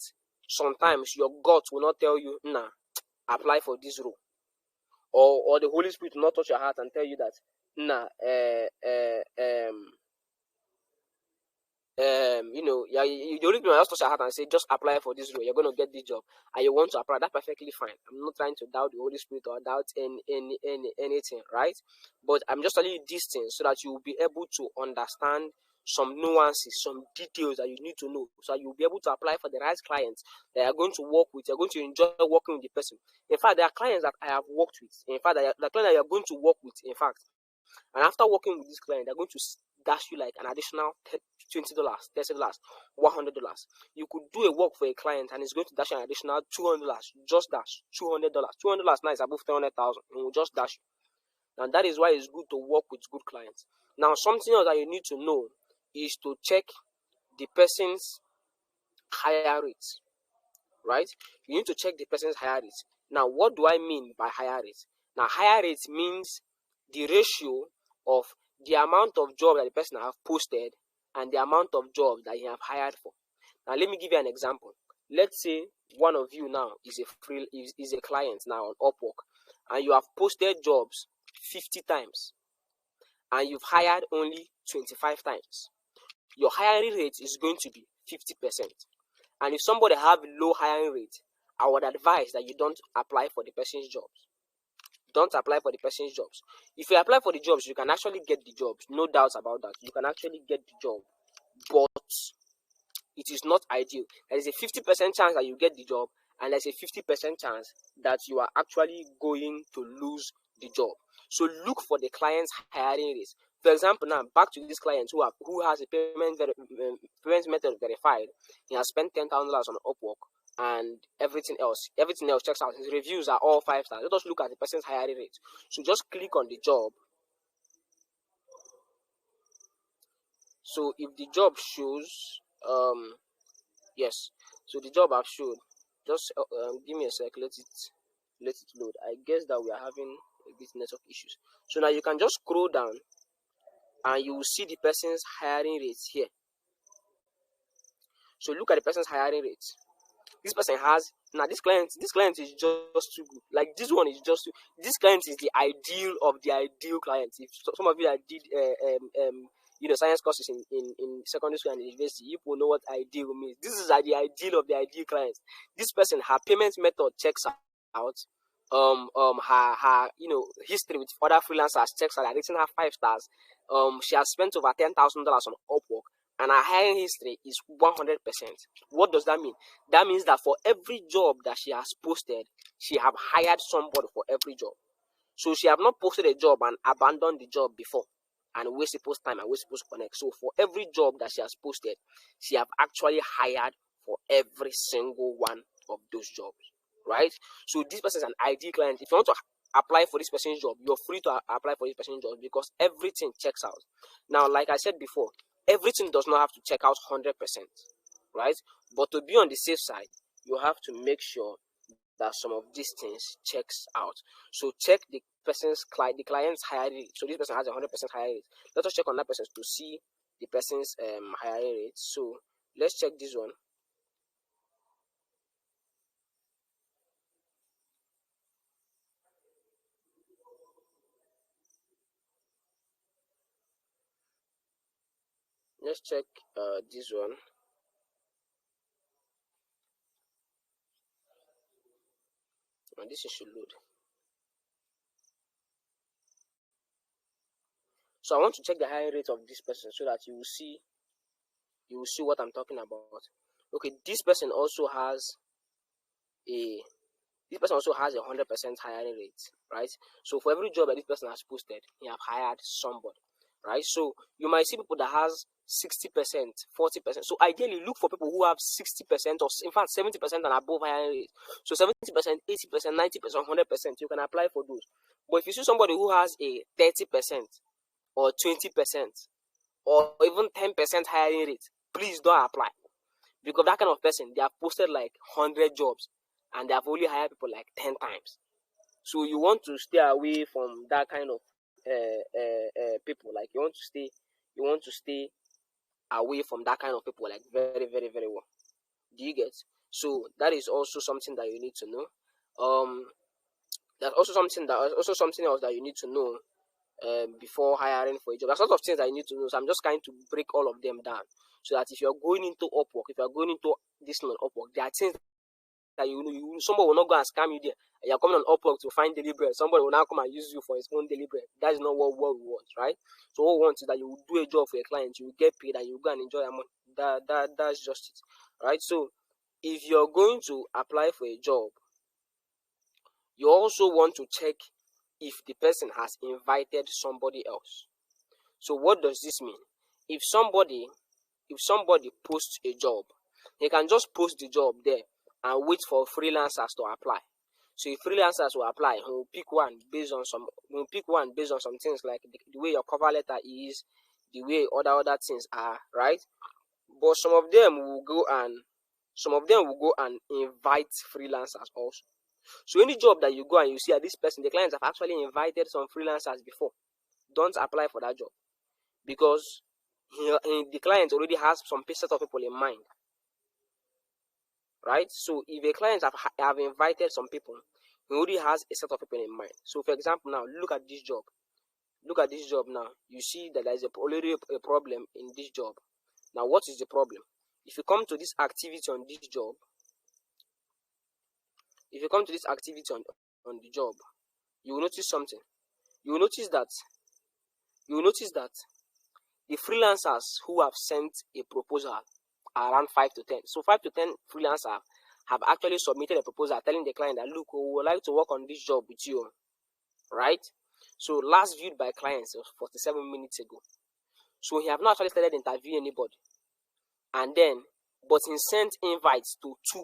sometimes your gut will not tell you, nah, apply for this role, or the Holy Spirit will not touch your heart and tell you that, nah, the Holy Spirit will just touch your heart and say, just apply for this role, you're going to get this job, and you want to apply. That's perfectly fine. I'm not trying to doubt the Holy Spirit or doubt anything, right? But I'm just telling you these things so that you will be able to understand some nuances, some details that you need to know, so you'll be able to apply for the right clients that you're going to work with. You're going to enjoy working with the person. In fact, there are clients that I have worked with. In fact, the client that you're going to work with, in fact, and after working with this client, they're going to dash you like an additional $20, $30, $100. You could do a work for a client and it's going to dash you an additional $200. Just dash $200. $200 now is above 300,000. It will just dash you. And that is why it's good to work with good clients. Now, something else that you need to know is to check the person's hire rate, right? You need to check the person's hire rate. Now, what do I mean by hire rate? Now, hire rate means the ratio of the amount of job that the person have posted and the amount of jobs that you have hired for. Now, let me give you an example. Let's say one of you now is a client now on Upwork, and you have posted jobs 50 times and you've hired only 25 times. Your hiring rate is going to be 50%. And if somebody have low hiring rate, I would advise that you don't apply for the person's jobs. Don't apply for the person's jobs. If you apply for the jobs, you can actually get the jobs. No doubts about that. You can actually get the job. But it is not ideal. There is a 50% chance that you get the job, and there's a 50% chance that you are actually going to lose the job. So look for the client's hiring rate. For example, now back to this client who has a payment method verified. He has spent $10,000 on Upwork, and everything else checks out. His reviews are all 5 stars. Let us look at the person's hiring rate. So just click on the job. So if the job shows, yes, so the job I've showed. Just give me a sec. Let it load. I guess that we are having a bit network issues. So now you can just scroll down, and you will see the person's hiring rates here. So look at the person's hiring rates. This person has now this client is just too good. Like this one is just this client is the ideal of the ideal client. If some of you that did science courses in secondary school and university, you will know what ideal means. This is the ideal of the ideal client. This person, her payment method checks out. Her history with other freelancers checks out. I rating her 5 stars. She has spent over $10,000 on Upwork, and her hiring history is 100%. What does that mean? That means that for every job that she has posted, she have hired somebody for every job. So she have not posted a job and abandoned the job before and waste people's time and waste people's connect. So for every job that she has posted, she have actually hired for every single one of those jobs, right? So this person is an ideal client. If you want to apply for this person's job, you're free to apply for this person's job because everything checks out. Now, like I said before, everything does not have to check out 100%, right? But to be on the safe side, you have to make sure that some of these things checks out. So check the client's hiring rate. So this person has 100% hiring rate. Let us check on that person to see the person's hiring rate. So let's check this one. Let's check this one. And this should load. So I want to check the hiring rate of this person so that you will see what I'm talking about. Okay, this person also has a 100% hiring rate, right? So for every job that this person has posted, he have hired somebody, right? So you might see people that has 60%, 40%. So ideally, look for people who have 60% or in fact 70% and above hiring rate. So 70%, 80%, 90%, 100%. You can apply for those. But if you see somebody who has a 30% or 20% or even 10% hiring rate, please don't apply, because that kind of person, they have posted like 100 jobs and they have only hired people like 10 times. So you want to stay away from that kind of people. Like you want to stay away from that kind of people, like very, very, very well. Do you get? So that is also something that you need to know. That's also something else that you need to know before hiring for a job. There's a lot of things that you need to know. So I'm just trying to break all of them down so that if you're going into Upwork, if you're going into this on Upwork, there are things that somebody will not go and scam you there. You're coming on Upwork to find daily bread. Somebody will now come and use you for his own daily bread. That is not what we want, right? So what we want is that you will do a job for a client, you will get paid, and you will go and enjoy your money. That's just it, right? So if you're going to apply for a job, you also want to check if the person has invited somebody else. So what does this mean? If somebody posts a job, he can just post the job there and wait for freelancers to apply. So if freelancers will apply, he will pick one based on some things like the way your cover letter is, the way other things are, right? But some of them will go and invite freelancers also. So any job that you go and you see at this person, the clients have actually invited some freelancers before, don't apply for that job, because the client already has some set of people in mind, right? So if a client have invited some people, he already has a set of people in mind. So for example, now look at this job. Now. You see that there is already a problem in this job. Now what is the problem? If you come to this activity on this job, on the job, you will notice something. You will notice that the freelancers who have sent a proposal are around 5 to 10. So 5 to 10 freelancers have actually submitted a proposal telling the client that, look, we would like to work on this job with you, right? So last viewed by clients was 47 minutes ago. So he have not actually started interviewing anybody. And then, but he sent invites to 3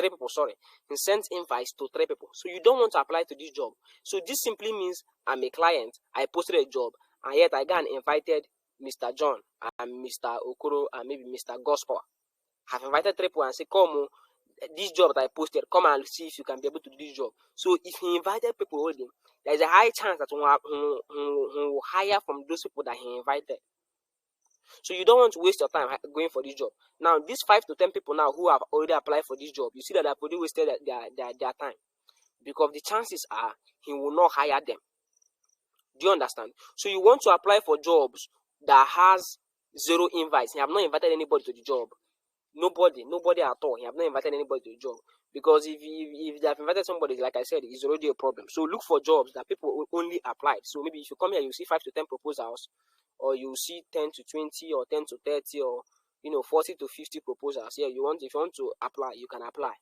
people, sorry. He sent invites to 3 people. So you don't want to apply to this job. So this simply means I'm a client, I posted a job, and yet I got invited Mr. John and Mr. Okoro and maybe Mr. Gospel. Have invited 3 people and say, come, this job that I posted, come and see if you can be able to do this job. So if he invited people already, there is a high chance that he will hire from those people that he invited. So you don't want to waste your time going for this job. Now, these 5 to 10 people now who have already applied for this job, you see that they've already wasted their time, because the chances are he will not hire them. Do you understand? So you want to apply for jobs that has 0 invites. You have not invited anybody to the job. Nobody at all. You have not invited anybody to the job. Because if they have invited somebody, like I said, it's already a problem. So look for jobs that people only applied. So maybe if you come here, you see 5 to 10 proposals, or you see 10 to 20, or 10 to 30, or 40 to 50 proposals. Yeah, if you want to apply, you can apply,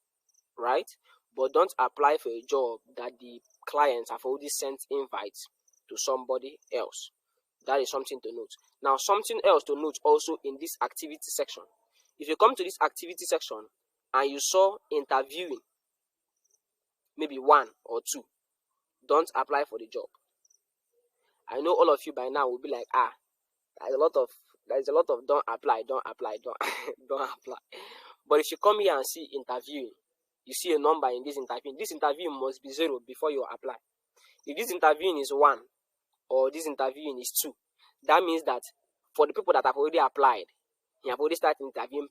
right? But don't apply for a job that the clients have already sent invites to somebody else. That is something to note. Now, something else to note also in this activity section. If you come to this activity section and you saw interviewing, maybe 1 or 2, don't apply for the job. I know all of you by now will be like, there's a lot of don't apply, don't apply. But if you come here and see interviewing, you see a number in this interview must be 0 before you apply. If this interviewing is 1 or this interviewing is 2, that means that for the people that have already applied, you have already started interviewing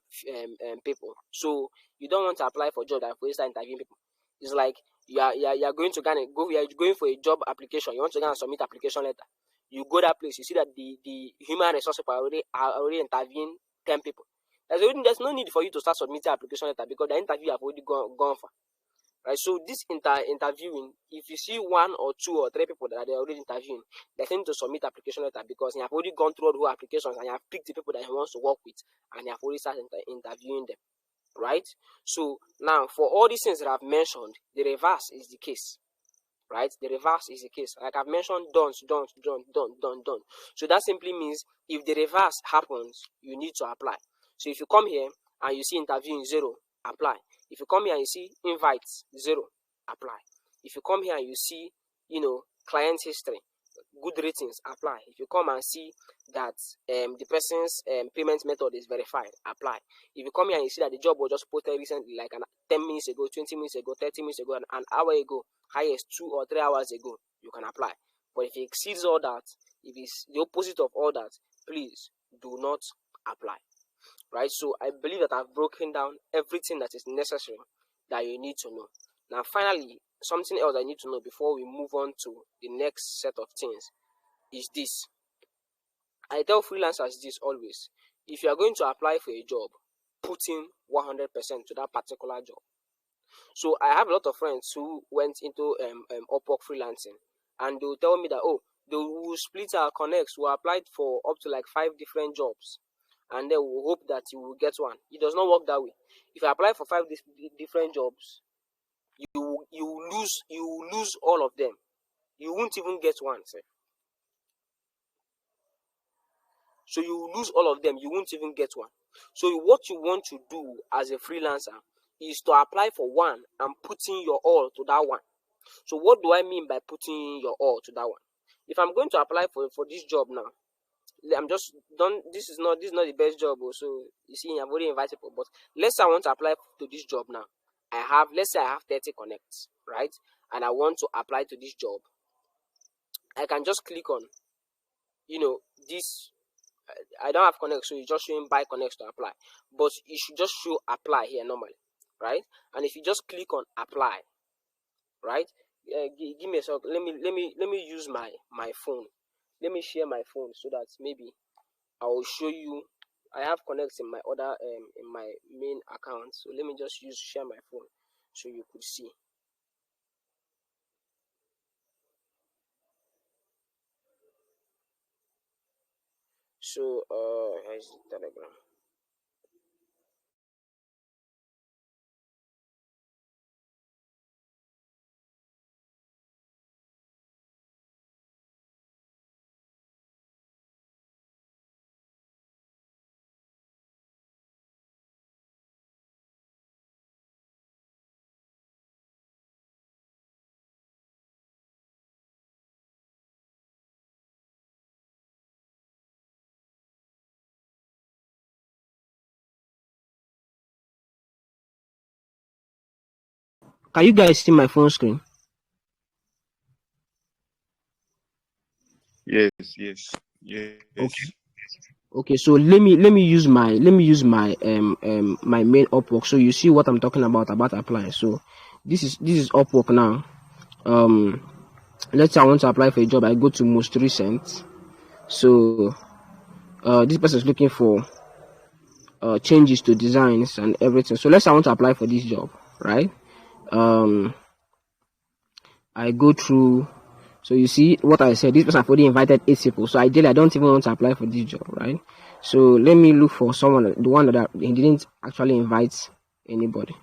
people. So you don't want to apply for jobs that have already started interviewing people. It's like you are going to you are going for a job application. You want to go and submit application letter. You go that place, you see that the human resource people are already interviewing 10 people. There's no need for you to start submitting application letter, because the interview have already gone for. Right, so this interviewing, if you see 1 or 2 or 3 people that they are already interviewing, they need to submit application letter, because you have already gone through all the whole applications and you have picked the people that he wants to work with, and you have already started interviewing them. Right? So now, for all these things that I've mentioned, the reverse is the case. Right? The reverse is the case. Like I've mentioned, don't. So that simply means if the reverse happens, you need to apply. So if you come here and you see interviewing 0, apply. If you come here and you see invites 0, apply. If you come here and you see, client history, good ratings, apply. If you come and see that the person's payment method is verified, apply. If you come here and you see that the job was just posted recently, like 10 minutes ago, 20 minutes ago, 30 minutes ago, an hour ago, highest 2 or 3 hours ago, you can apply. But if it exceeds all that, if it's the opposite of all that, please do not apply. Right? So I believe that I've broken down everything that is necessary that you need to know. Now, finally, something else I need to know before we move on to the next set of things is this. I tell freelancers this always. If you are going to apply for a job, put in 100% to that particular job. So I have a lot of friends who went into upwork freelancing, and they will tell me that, they will split our connects, who applied for up to like 5 different jobs, and then we hope that you will get one. It does not work that way. If you apply for 5 different jobs, you lose all of them. You won't even get one, sir. So you lose all of them. You won't even get one. So what you want to do as a freelancer is to apply for one and put in your all to that one. So what do I mean by putting your all to that one? If I'm going to apply for this job now, I'm just done. This is not the best job. Also, you see, I've already invited people. But let's say I want to apply to this job now. Let's say I have 30 connects, right? And I want to apply to this job. I can just click on, this. I don't have connect, so you just showing buy connects to apply. But you should just show apply here normally, right? And if you just click on apply, right? Give me a sec. Let me use my phone. Let me share my phone so that maybe I will show you. I have connects in my other in my main account. So let me just share my phone so you could see. So here's the Telegram. Can you guys see my phone screen? Yes, yes, Okay. yes. Okay, so let me use my my main Upwork, so you see what I'm talking about applying. So this is Upwork now. Um, let's say I want to apply for a job. I go to most recent. So this person is looking for changes to designs and everything. So let's say I want to apply for this job, right? Um, I go through. So you see what I said. This person have already invited 8 people. So ideally, I don't even want to apply for this job, right? So let me look for someone, the one that he didn't actually invite anybody.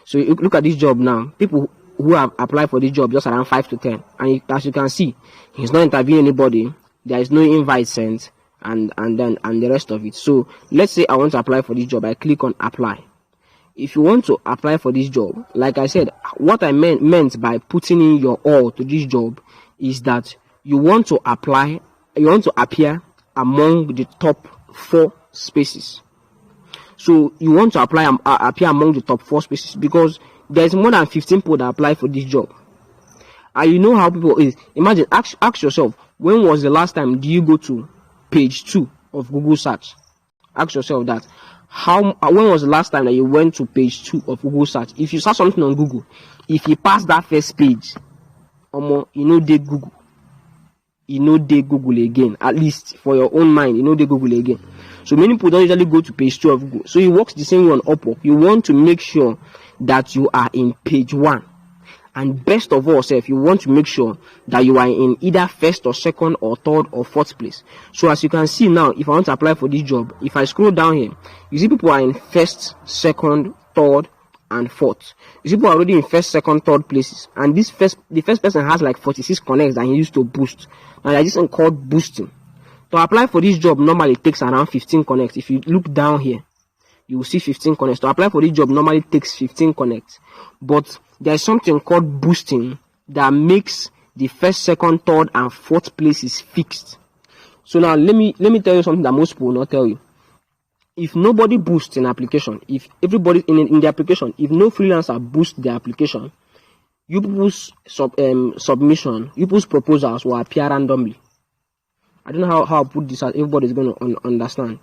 So you look at this job now. People who have applied for this job just around 5 to 10, and as you can see, he's not interviewing anybody. There is no invite sent, and the rest of it. So let's say I want to apply for this job. I click on apply. If you want to apply for this job, like I said, what I meant by putting in your all to this job is that you want to apply, you want to appear among the top 4 spaces. So you want to appear among the top 4 spaces because there's more than 15 people that apply for this job. And you know how people is. Imagine, ask yourself, when was the last time do you go to page 2 of Google search? Ask yourself that. When was the last time that you went to page 2 of Google search? If you search something on Google, if you pass that first page, you know they Google again. At least for your own mind, you know they Google again. So many people don't usually go to page 2 of Google. So it works the same way on Upwork. You want to make sure that you are in page 1. And best of all, if you want to make sure that you are in either first or second or third or fourth place. So as you can see now, if I want to apply for this job, if I scroll down here, you see people are in first, second, third, and fourth. You see people are already in first, second, third places. And the first person has like 46 connects that he used to boost. Now there's this thing called boosting. To apply for this job normally takes around 15 connects. If you look down here, you will see 15 connects. To apply for this job normally takes 15 connects. But there's something called boosting that makes the first, second, third, and fourth places fixed. So now let me tell you something that most people will not tell you. If nobody boosts an application, if everybody in the application, if no freelancer boosts the application, you people's submission, you people's proposals will appear randomly. I don't know how I put this out. Everybody's going to understand.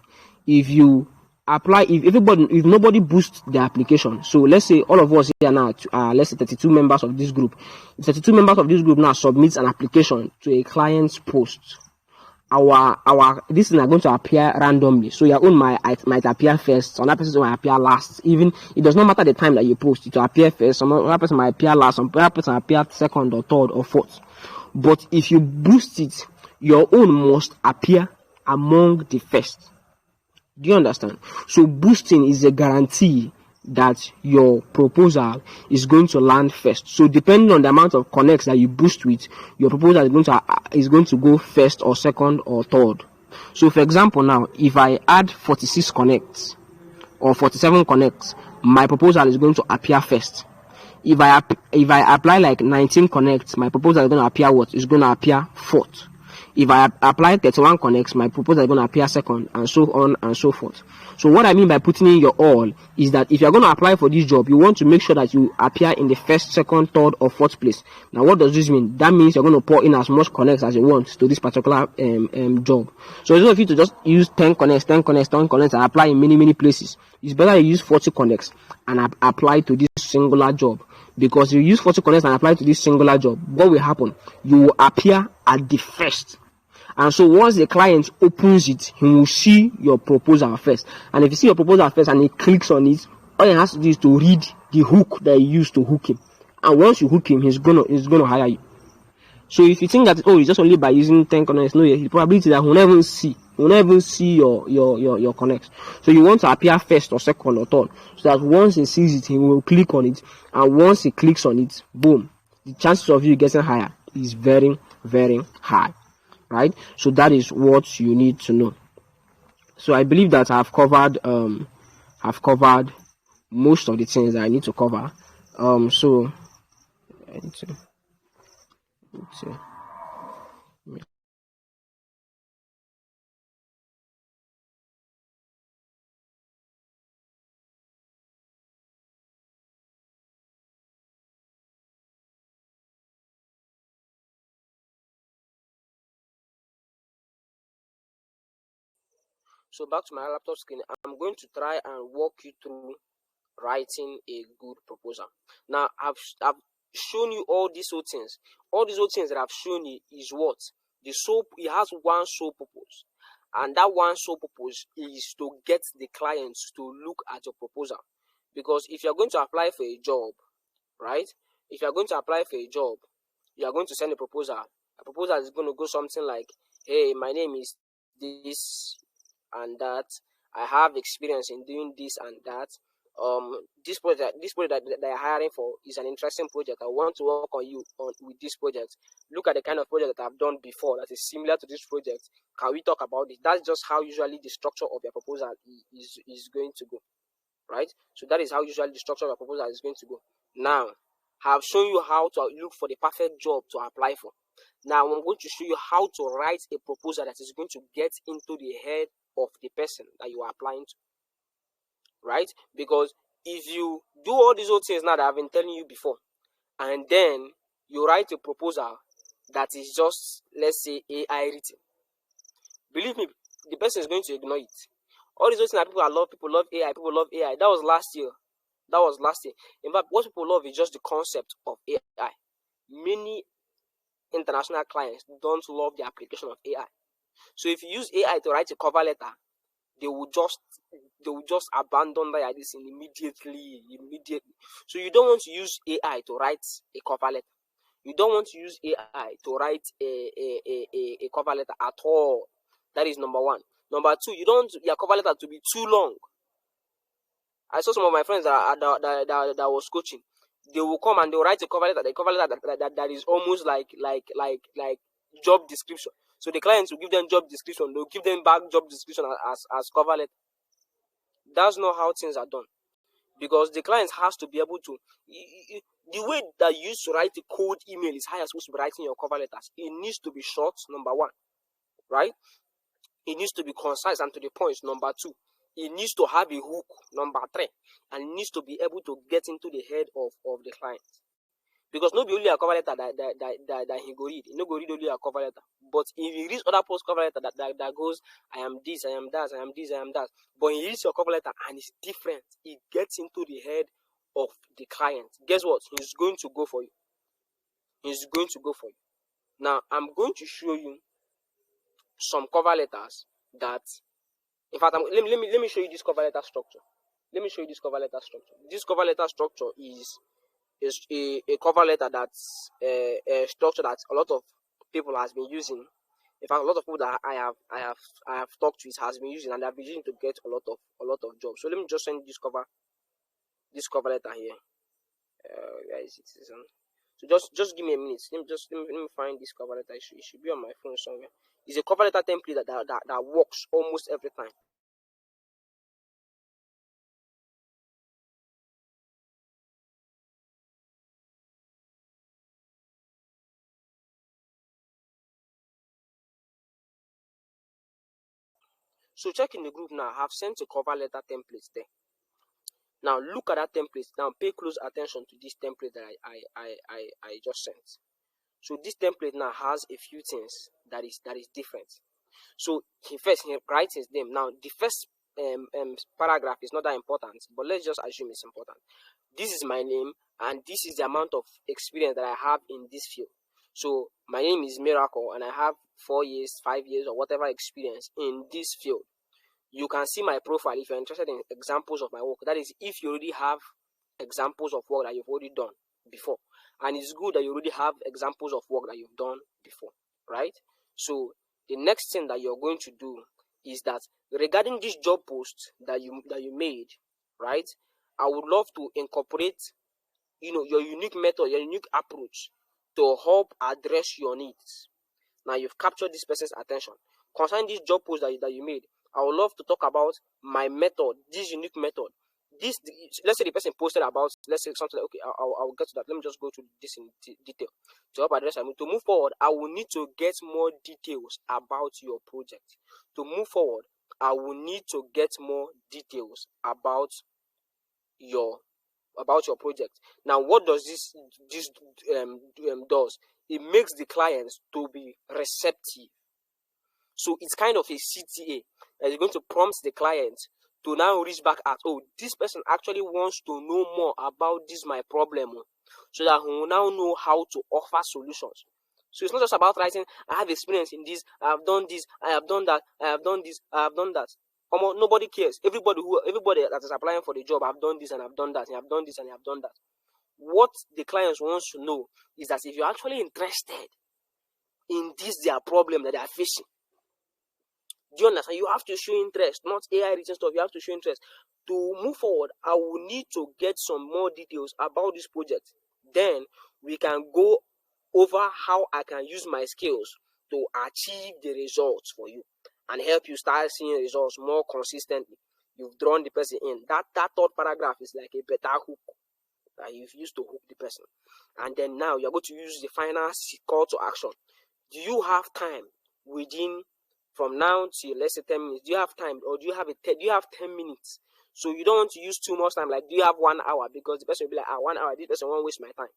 If you apply, if nobody boosts the application, so let's say all of us here now, let's say 32 members of this group, if 32 members of this group now submits an application to a client's post, this thing are going to appear randomly. So your own might appear first, another person might appear last. Even it does not matter the time that you post, it will appear first, some other person might appear last, some other person might appear second or third or fourth. But if you boost it, your own must appear among the first. Do you understand? So boosting is a guarantee that your proposal is going to land first. So depending on the amount of connects that you boost with, your proposal is going to go first or second or third. So for example now, if I add 46 connects or 47 connects, my proposal is going to appear first. If I apply like 19 connects, my proposal is going to appear what? It's going to appear fourth. If I apply 31 connects, my proposal is going to appear second, and so on and so forth. So what I mean by putting in your all is that if you're going to apply for this job, you want to make sure that you appear in the first, second, third, or fourth place. Now, what does this mean? That means you're going to pour in as much connects as you want to this particular job. So instead of you to just use 10 connects, and apply in many places, it's better you use 40 connects and apply to this singular job. Because if you use 40 connects and apply to this singular job, what will happen? You will appear at the first. And so once the client opens it, he will see your proposal first. And if you see your proposal first and he clicks on it, all he has to do is to read the hook that you used to hook him. And once you hook him, he's gonna hire you. So if you think that it's just only by using 10 connects, no, the probability that he'll never even see your connects. So you want to appear first or second or third, so that once he sees it, he will click on it, and once he clicks on it, boom, the chances of you getting higher is very, very high. Right? So that is what you need to know. So I believe that I've covered most of the things that I need to cover. So I need to So back to my laptop screen, I'm going to try and walk you through writing a good proposal. Now, I've shown you all these old things. All these old things that I've shown you is what? It has one sole purpose. And that one sole purpose is to get the clients to look at your proposal. Because if you're going to apply for a job, right? If you're going to apply for a job, you are going to send a proposal. A proposal is going to go something like, hey, my name is this and that. I have experience in doing this and that. This project that they are hiring for is an interesting project. I want to work with this project. Look at the kind of project that I've done before that is similar to this project. Can we talk about it? That's just how usually the structure of your proposal is going to go, right? So that is how usually the structure of your proposal is going to go. Now, I have shown you how to look for the perfect job to apply for. Now, I'm going to show you how to write a proposal that is going to get into the head of the person that you are applying to, right? Because if you do all these old things now that I've been telling you before, and then you write a proposal that is just, let's say, AI written, believe me, the person is going to ignore it. All these old things that people love AI, people love AI. That was last year. In fact, what people love is just the concept of AI. Many international clients don't love the application of AI. So if you use AI to write a cover letter, they will just abandon that idea immediately. So you don't want to use AI to write a cover letter. You don't want to use AI to write a cover letter at all. That is number one. Number two, you don't want your cover letter to be too long. I saw some of my friends that was coaching. They will come and they will write a cover letter. The cover letter that is almost like job description. So the clients will give them job description. They'll give them back job description as cover letter. That's not how things are done. Because the client has to be able to, the way that you used to write a cold email is how you're supposed to be writing your cover letters. It needs to be short, number one, right? It needs to be concise and to the point, number two. It needs to have a hook, number three, and it needs to be able to get into the head of the client. Because not only a cover letter that he go read, he no go read only a cover letter. But if he reads other post cover letter that goes, I am this, I am that, I am this, I am that. But he reads your cover letter and it's different. It gets into the head of the client. Guess what? He's going to go for you. He's going to go for you. Now, I'm going to show you some cover letters that, in fact, let me show you this cover letter structure. Let me show you this cover letter structure. This cover letter structure is a cover letter that's a structure that a lot of people has been using. In fact, a lot of people that I have talked to has been using, and they've been using to get a lot of jobs. So let me just send this cover letter here. Where is it? So just give me a minute. Let me find this cover letter. It should be on my phone somewhere. It's a cover letter template that works almost every time. So check in the group now. I have sent a cover letter template there. Now look at that template. Now pay close attention to this template that I just sent. So this template now has a few things that is different. So he writes his name. Now the first paragraph is not that important, but let's just assume it's important. This is my name, and this is the amount of experience that I have in this field. So my name is Miracle, and I have 4 years, 5 years, or whatever experience in this field. You can see my profile if you're interested in examples of my work. That is, if you already have examples of work that you've already done before. And it's good that you already have examples of work that you've done before, right? So the next thing that you're going to do is that regarding this job post that you made, right? I would love to incorporate, your unique method, your unique approach to help address your needs. Now you've captured this person's attention. Concerning this job post that you made, I would love to talk about my method, this unique method. Let's say the person posted about, let's say something like, okay, I'll get to that. Let me just go to this in detail. To help address, to move forward, I will need to get more details about your project. To move forward, I will need to get more details about your project. Now, what does this does? It makes the clients to be receptive. So it's kind of a CTA that is going to prompt the client to now reach back at, oh, this person actually wants to know more about this my problem, so that he will now know how to offer solutions. So it's not just about writing, I have experience in this, I have done this, I have done that, I have done this, I have done that. Nobody cares. Everybody that is applying for the job, I've done this and I've done that, and I've done this and I've done that. What the clients wants to know is that if you're actually interested in this their problem that they are facing, do you understand? You have to show interest, not AI written stuff. You have to show interest. To move forward, I will need to get some more details about this project. Then we can go over how I can use my skills to achieve the results for you and help you start seeing results more consistently. You've drawn the person in. That third paragraph is like a better hook that you've used to hook the person. And then now you're going to use the final call to action. Do you have time within from now to, let's say, 10 minutes? Do you have time, or do you have 10 minutes? So you don't want to use too much time. Like, do you have 1 hour? Because the person will be like, 1 hour, this person won't waste my time.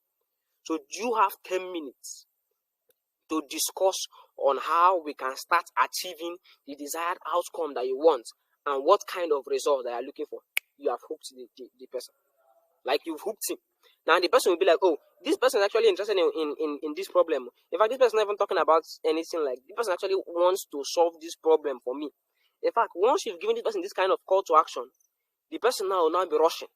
So do you have 10 minutes to discuss on how we can start achieving the desired outcome that you want and what kind of result that you're looking for? You have hooked the person. Like, you've hooked him. Now the person will be like, oh, this person is actually interested in this problem. In fact, this person is not even talking about anything. Like, this person actually wants to solve this problem for me. In fact, once you've given this person this kind of call to action, the person now will now be rushing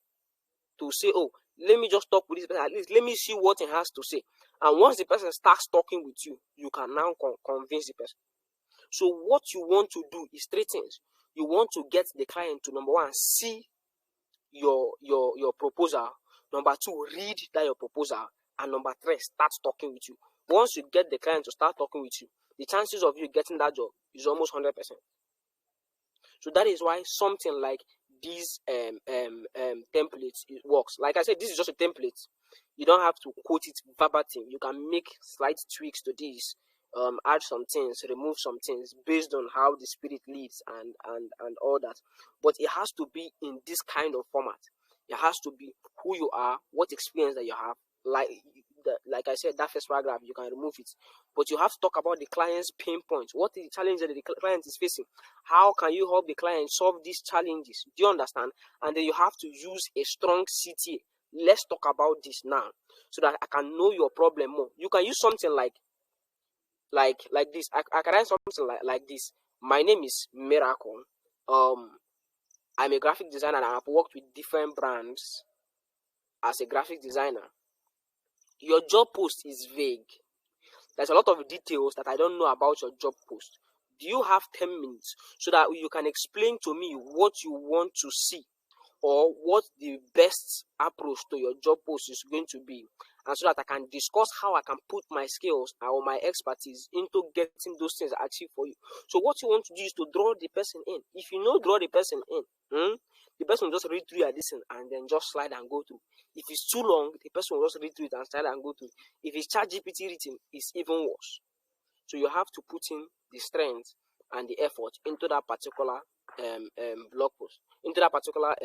to say, oh, let me just talk with this person. At least let me see what he has to say. And once the person starts talking with you, you can now convince the person. So what you want to do is three things. You want to get the client to, number one, see your proposal. Number two, read that your proposal. And number three, start talking with you. Once you get the client to start talking with you, the chances of you getting that job is almost 100%. So that is why something like these templates, it works. Like I said, this is just a template. You don't have to quote it verbatim. You can make slight tweaks to this, add some things, remove some things based on how the spirit leads and all that. But it has to be in this kind of format. It has to be who you are, what experience that you have. Like I said, that first paragraph, you can remove it. But you have to talk about the client's pain points. What is the challenge that the client is facing? How can you help the client solve these challenges? Do you understand? And then you have to use a strong CTA. Let's talk about this now, so that I can know your problem more. You can use something like this. I can write something like this. My name is Miracle. I'm a graphic designer and I've worked with different brands as a graphic designer. Your job post is vague. There's a lot of details that I don't know about your job post. Do you have 10 minutes so that you can explain to me what you want to see, or what the best approach to your job post is going to be, and so that I can discuss how I can put my skills or my expertise into getting those things achieved for you? So what you want to do is to draw the person in. If you know draw the person in, the person will just read through your listen and then just slide and go through. If it's too long, the person will just read through it and slide and go through. If it's ChatGPT written, it's even worse. So you have to put in the strength and the effort into that particular blog post, into that particular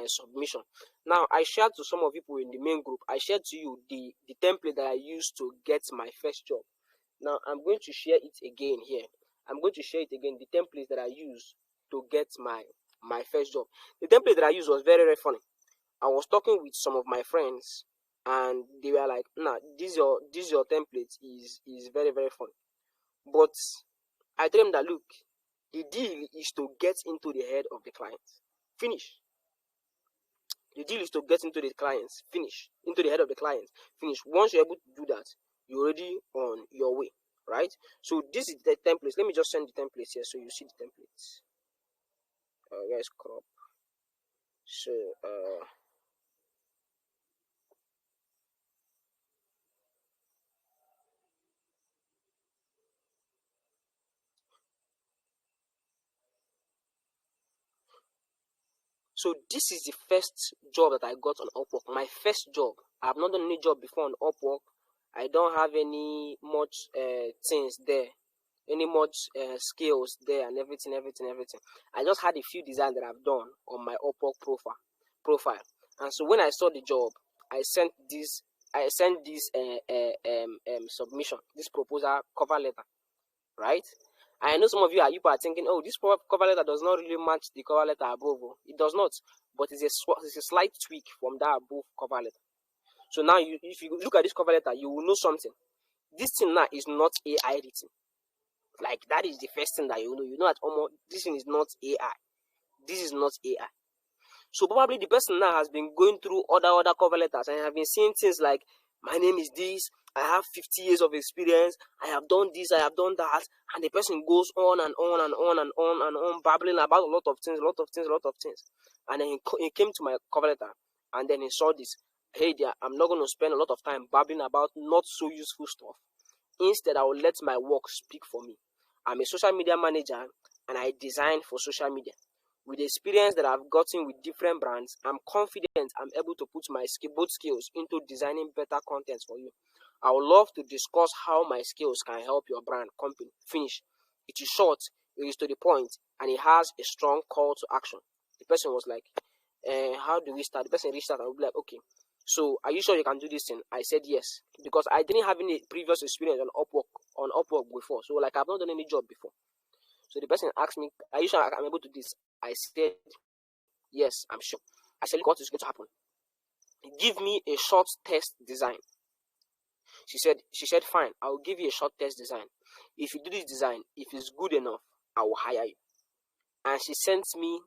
submission. Now, I shared to some of people in the main group. I shared to you the template that I used to get my first job. Now I'm going to share it again here. I'm going to share it again, the template that I used to get my first job. The template that I used was very, very funny. I was talking with some of my friends and they were like, nah, this your template is very, very funny. But I told them that, look, the deal is to get into the head of the client. Finish. The deal is to get into the clients. Finish. Into the head of the client. Finish. Once you're able to do that, you're already on your way. Right? So this is the templates. Let me just send the templates here so you see the templates. Where's crop? So So this is the first job that I got on Upwork. My first job. I have not done any job before on Upwork. I don't have any much things there, any much skills there, and everything. I just had a few designs that I've done on my Upwork profile. And so when I saw the job, I sent this submission, this proposal cover letter, right? I know some of you are thinking, oh, this cover letter does not really match the cover letter above. Oh. It does not, but it's a slight tweak from that above cover letter. So now, if you look at this cover letter, you will know something. This thing now is not AI written. Like, that is the first thing that you know. You know that this thing is not AI. This is not AI. So probably the person now has been going through other cover letters and have been seeing things like, my name is this, I have 50 years of experience, I have done this, I have done that, and the person goes on and on and on and on and on, babbling about a lot of things. And then he came to my cover letter, and then he saw this. Hey dear, I'm not going to spend a lot of time babbling about not so useful stuff. Instead, I will let my work speak for me. I'm a social media manager, and I design for social media. With the experience that I've gotten with different brands, I'm confident I'm able to put my both skills into designing better content for you. I would love to discuss how my skills can help your brand, company. Finish. It is short, it is to the point, and it has a strong call to action. The person was like, how do we start? The person reached out and I would be like, okay, so are you sure you can do this thing? I said yes, because I didn't have any previous experience on Upwork before. So like, I've not done any job before. So the person asked me, are you sure I'm able to do this? I said, yes, I'm sure. I said, look what is going to happen. Give me a short test design. She said, fine, I'll give you a short test design. If you do this design, if it's good enough, I will hire you. And she sent me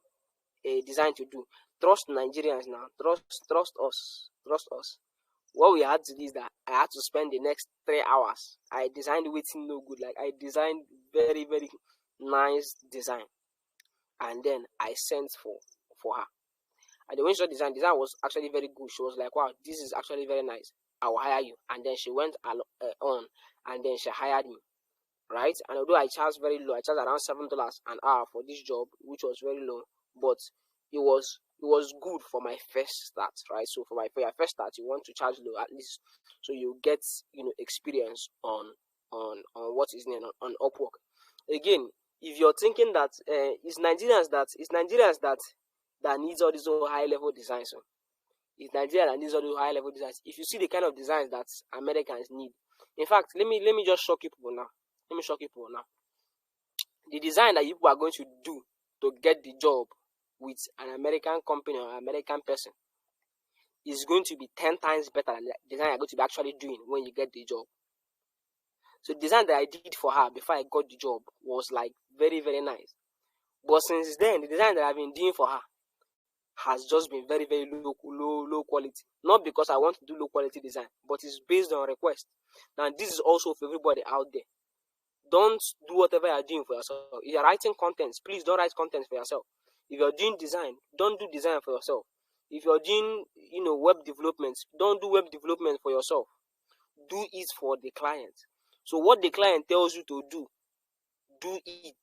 a design to do. Trust Nigerians now. Trust us. Trust us. What we had to do is that I had to spend the next 3 hours. I designed waiting no good. Like, I designed very, very nice design. And then I sent for her. And when she saw design was actually very good. She was like, wow, this is actually very nice. I will hire you. And then she went on, and then she hired me. Right? And although I charged very low, I charged around $7 an hour for this job, which was very low, but it was good for my first start, right? So for your first start, you want to charge low at least, so you get experience on what is named on Upwork. Again, if you're thinking that it's Nigerians that needs all these high level designs, so it's Nigeria that needs all those high level designs. If you see the kind of designs that Americans need, in fact, let me just shock you people now. The design that you people are going to do to get the job with an American company or American person is going to be 10 times better than the design you're going to be actually doing when you get the job. So the design that I did for her before I got the job was like very, very nice. But since then, the design that I've been doing for her has just been very, very low quality. Not because I want to do low quality design, but it's based on request. Now, this is also for everybody out there. Don't do whatever you're doing for yourself. If you're writing content, please don't write content for yourself. If you're doing design, don't do design for yourself. If you're doing, web development, don't do web development for yourself. Do it for the client. So what the client tells you to do it.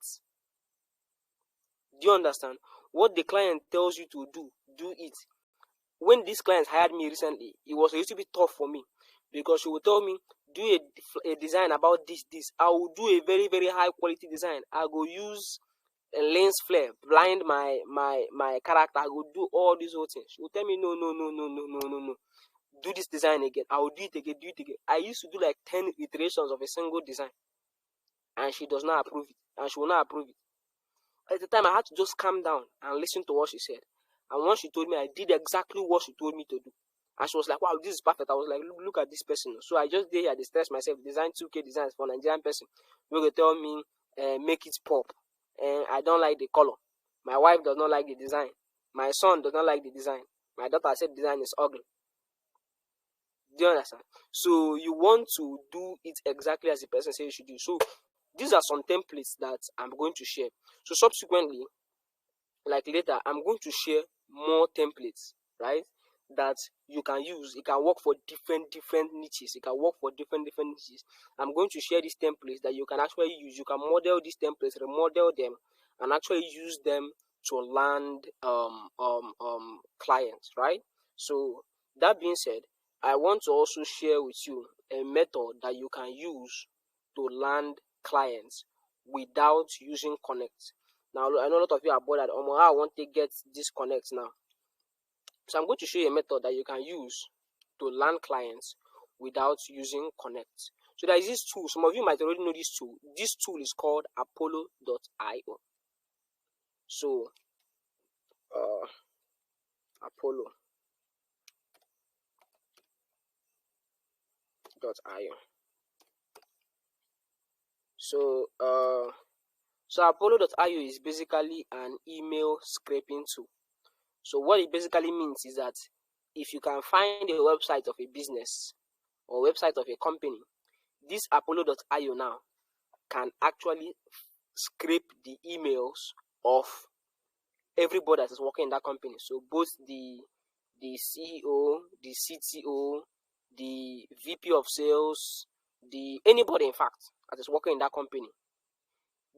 Do you understand? What the client tells you to do it. When this client hired me recently, it was a little bit tough for me, because she would tell me, do a design about this. I will do a very, very high quality design. I go use a lens flare, blind my character. I go do all these whole things. She will tell me, no. Do this design again. I will do it again. I used to do like 10 iterations of a single design, and she does not approve it, and she will not approve it. At the time, I had to just calm down and listen to what she said. And once she told me, I did exactly what she told me to do. And she was like, wow, this is perfect. I was like, look at this person. So I just did here, I stress myself, design 2K designs for a Nigerian person. You will tell me, make it pop. And I don't like the color. My wife does not like the design. My son does not like the design. My daughter said design is ugly. Do you understand? So you want to do it exactly as the person says you should do. So these are some templates that I'm going to share. So subsequently, like later, I'm going to share more templates, right, that you can use. It can work for different niches. It can work for different niches. I'm going to share these templates that you can actually use. You can model these templates, remodel them, and actually use them to land clients, right? So that being said, I want to also share with you a method that you can use to land clients without using Connect. Now, I know a lot of you are bothered. How I want to get this Connect now. So I'm going to show you a method that you can use to land clients without using Connect. So there is this tool. Some of you might already know this tool. This tool is called Apollo.io. So Apollo.io. So Apollo.io is basically an email scraping tool. So what it basically means is that if you can find a website of a business or website of a company, this Apollo.io now can actually scrape the emails of everybody that is working in that company. So both the CEO, the CTO, the VP of sales, anybody in fact that is working in that company.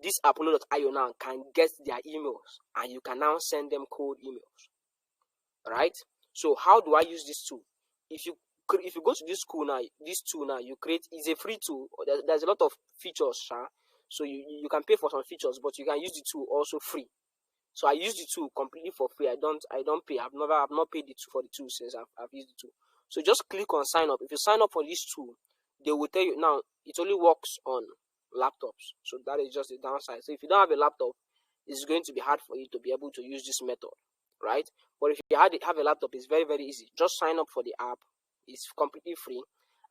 This Apollo.io now can get their emails, and you can now send them cold emails. Right? So how do I use this tool? If you go to this tool now, you create. It's a free tool. There's a lot of features, so you can pay for some features, but you can use the tool also free. So I use the tool completely for free. I don't pay. I've not paid for the tool since I've used the tool. So just click on sign up. If you sign up for this tool, they will tell you now it only works on laptops. So that is just the downside. So if you don't have a laptop, it's going to be hard for you to be able to use this method, right? But if you have a laptop, it's very, very easy. Just sign up for the app. It's completely free.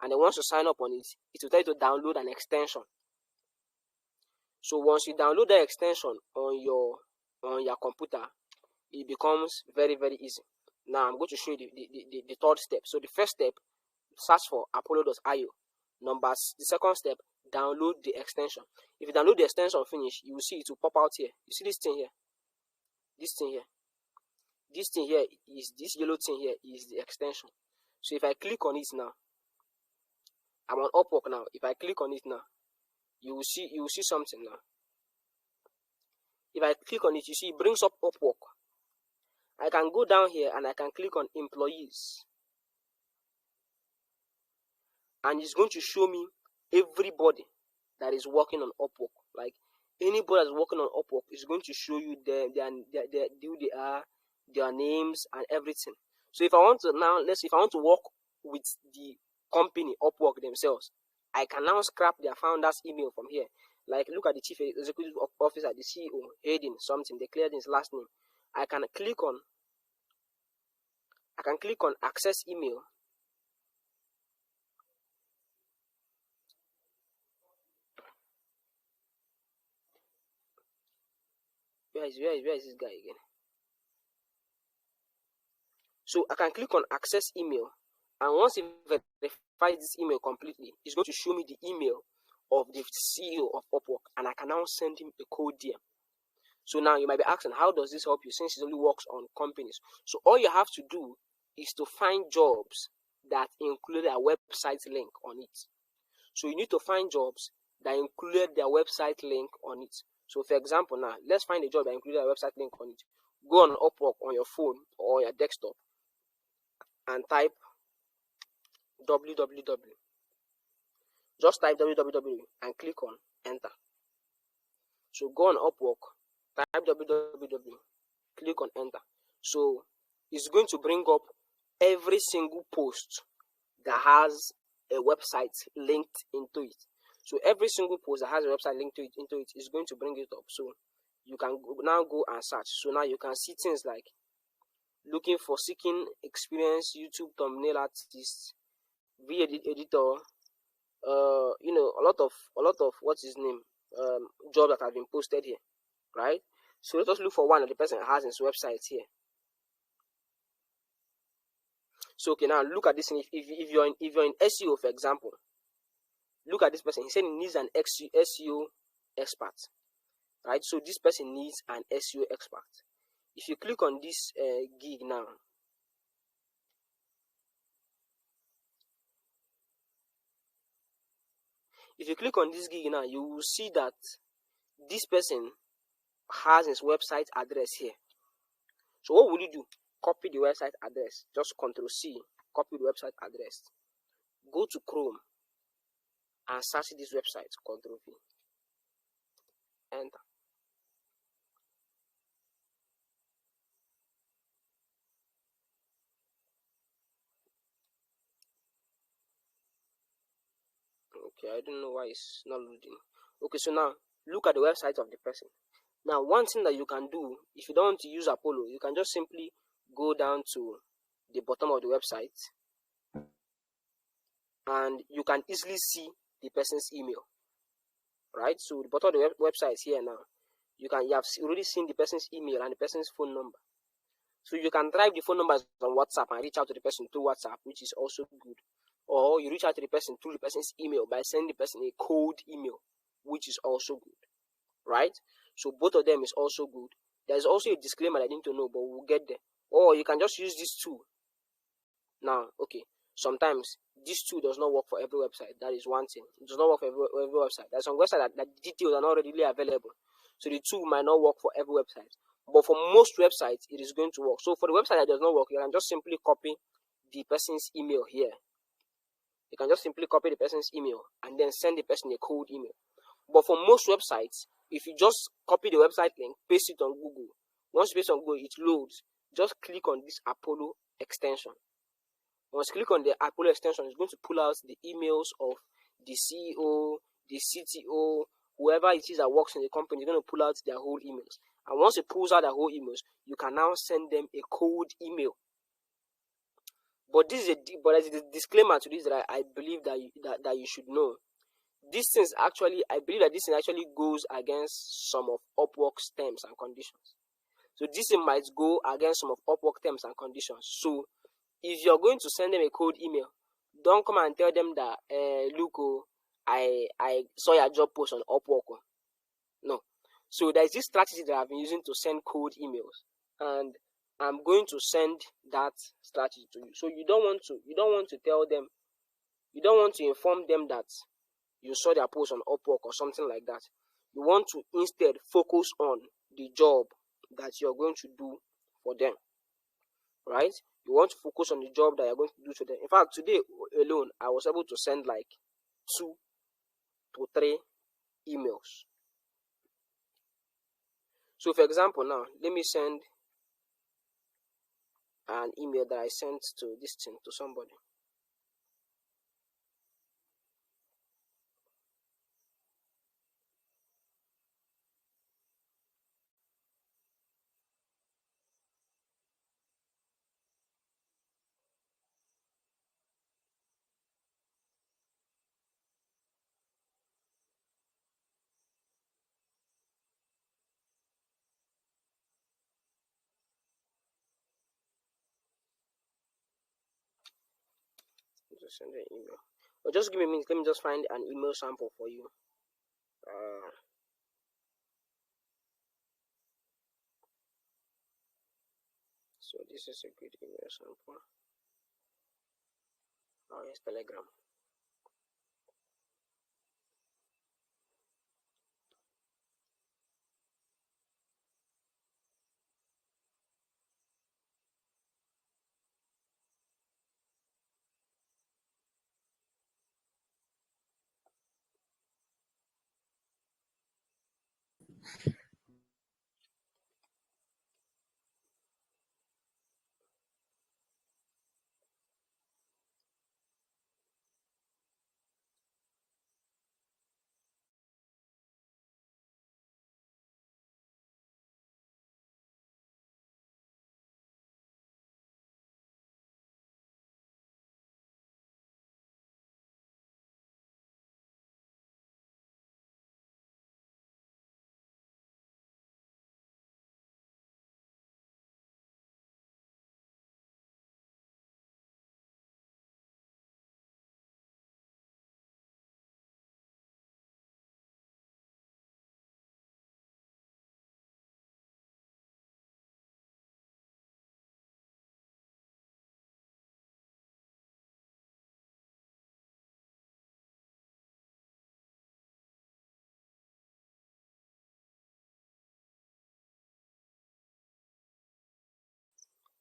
And then once you sign up on it, it will tell you to download an extension. So once you download that extension on your computer, it becomes very, very easy. Now I'm going to show you the third step. So the first step, search for Apollo.io. The second step, download the extension. If you download the extension finish, you will see it will pop out here. You see this thing here? This thing here is this yellow thing here is the extension. So if I click on it now, I'm on Upwork now. If I click on it now, you will see something now. If I click on it, you see it brings up Upwork. I can go down here and I can click on employees, and it's going to show me everybody that is working on Upwork. Like anybody that's working on Upwork is going to show you who they are, their names and everything. So if I want to work with the company Upwork themselves, I can now scrap their founder's email from here. Like look at the chief executive officer, the CEO, Hayden something, they cleared his last name. I can click on access email. Where is this guy again? So I can click on access email, and once it verifies this email completely, it's going to show me the email of the CEO of Upwork, and I can now send him a code there. So now you might be asking, how does this help you, since it only works on companies? So all you have to do is to find jobs that include a website link on it. So you need to find jobs that included their website link on it. So for example, now let's find a job that included a website link on it. Go on Upwork on your phone or your desktop and type www. Just type www and click on enter. So go on Upwork, type www, click on enter. So it's going to bring up every single post that has a website linked into it. So every single post that has a website linked into it is going to bring it up. So you can now go and search. So now you can see things like looking for seeking experience, YouTube thumbnail artist, video editor, a lot of what's his name, jobs that have been posted here, right? So let us look for one that the person has in his website here. So okay, now look at this. If you're in SEO, for example, look at this person. He said he needs an SEO expert, right? So this person needs an SEO expert. If you click on this gig now, you will see that this person has his website address here. So what will you do? Copy the website address. Just Ctrl+C, copy the website address. Go to Chrome and search this website. Ctrl+V. Enter. Okay, I don't know why it's not loading. Okay, so now look at the website of the person. Now, one thing that you can do, if you don't want to use Apollo, you can just simply go down to the bottom of the website and you can easily see the person's email, right? So the bottom of the website is here now. You have already seen the person's email and the person's phone number. So you can drive the phone numbers on WhatsApp and reach out to the person through WhatsApp, which is also good. Or you reach out to the person through the person's email by sending the person a cold email, which is also good, right? So both of them is also good. There's also a disclaimer I need to know, but we'll get there. Or you can just use this tool. Now, okay, sometimes this tool does not work for every website. That is one thing. It does not work for every website. There's some websites that details are not readily available. So the tool might not work for every website. But for most websites, it is going to work. So for the website that does not work, you can just simply copy the person's email here. You can just simply copy the person's email and then send the person a cold email. But for most websites, if you just copy the website link, paste it on Google. Once you paste it on Google, it loads. Just click on this Apollo extension. Once you click on the Apollo extension, it's going to pull out the emails of the CEO, the CTO, whoever it is that works in the company. It's going to pull out their whole emails. And once it pulls out their whole emails, you can now send them a cold email. But there's a disclaimer to this that I believe that you should know. This things actually, I believe that this thing actually goes against some of Upwork's terms and conditions. So this thing might go against some of Upwork terms and conditions. So if you're going to send them a cold email, don't come and tell them that, look, I saw your job post on Upwork. No. So there's this strategy that I've been using to send cold emails, and I'm going to send that strategy to you. So you don't want to tell them, you don't want to inform them that you saw their post on Upwork or something like that. You want to instead focus on the job that you're going to do for them, right? You want to focus on the job that you're going to do for them. In fact, today alone, I was able to send like 2 to 3 emails. So, for example, now let me send an email that I sent to this thing to somebody. Just send an email. Or just give me a minute. Let me just find an email sample for you. So this is a good email sample. Oh, yes, Telegram.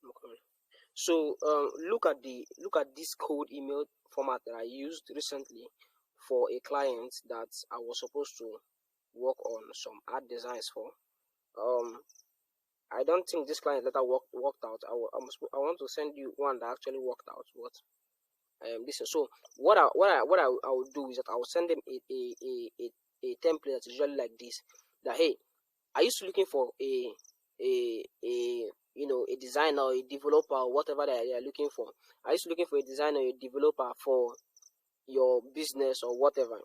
Okay. So look at this code email format that I used recently for a client that I was supposed to work on some art designs for. I don't think this client letter worked out. I want to send you one that actually worked out, but listen. So I will do is that I will send them a template that's usually like this. That hey, are you still looking for a a designer or a developer or whatever they are looking for? Are you still looking for a designer or a developer for your business or whatever?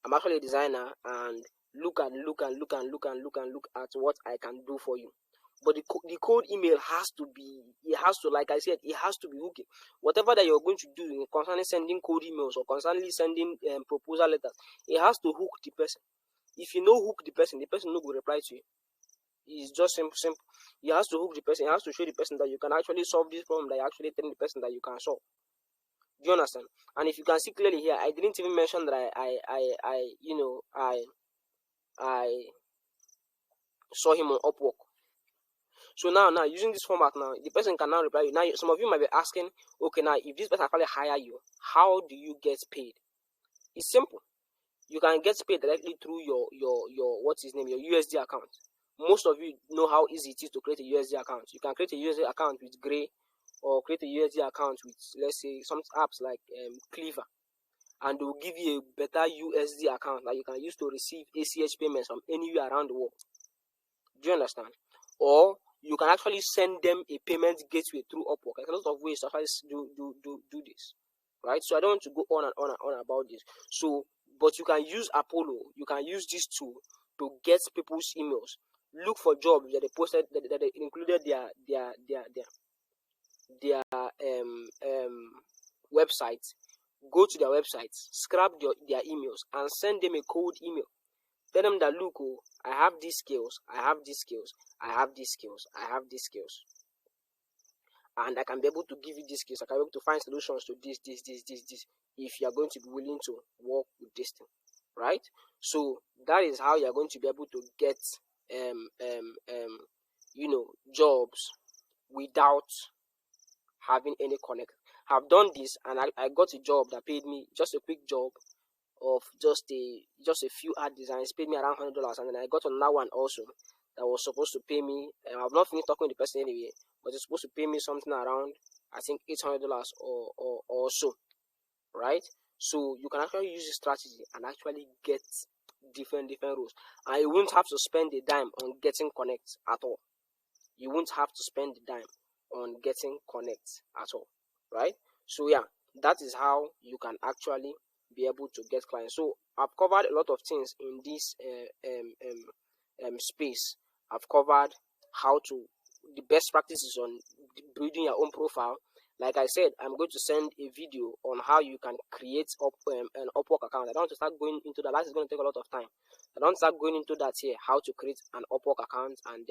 I'm actually a designer, and look at what I can do for you. But the code email has to be, it has to, like I said, it has to be hooking. Whatever that you're going to do concerning sending code emails or concerning sending proposal letters, it has to hook the person. If you know hook the person no will reply to you. It's just simple. You has to hook the person. You has to show the person that you can actually solve this problem, that you're actually telling the person that you can solve. Do you understand? And if you can see clearly here, I didn't even mention that I saw him on Upwork. So now using this format now, the person can now reply you. Now some of you might be asking, okay, now if this person actually hire you, how do you get paid? It's simple. You can get paid directly through your what's his name, your USD account. Most of you know how easy it is to create a USD account. You can create a USD account with Gray, or create a USD account with, let's say, some apps like Cleaver, and they will give you a better USD account that you can use to receive ACH payments from anywhere around the world. Do you understand? Or you can actually send them a payment gateway through Upwork. There's a lot of ways to actually do this, right? So I don't want to go on and on about this. So, but you can use Apollo. You can use this tool to get people's emails. Look for jobs that they posted, that they included their websites. Go to their websites, scrap their emails, and send them a cold email. Tell them that, look, oh, I have these skills, I have these skills, I have these skills, I have these skills, and I can be able to give you these skills. I can be able to find solutions to this. If you are going to be willing to work with this thing, right? So that is how you are going to be able to get jobs without having any connect. I've done this, and I got a job that paid me, just a quick job of just a few art designs, paid me around $100, and then I got another one also that was supposed to pay me. I've not finished talking to the person anyway, but it's supposed to pay me something around, I think, $800 or so, right? So you can actually use this strategy and actually get different roles, and you won't have to spend a dime on getting connects at all. You won't have to spend the dime on getting connects at all, right? So yeah, that is how you can actually be able to get clients. So I've covered a lot of things in this space. I've covered how to, the best practices on building your own profile. Like I said, I'm going to send a video on how you can create an Upwork account. I don't want to start going into that. That is going to take a lot of time. I don't start going into that here, how to create an Upwork account and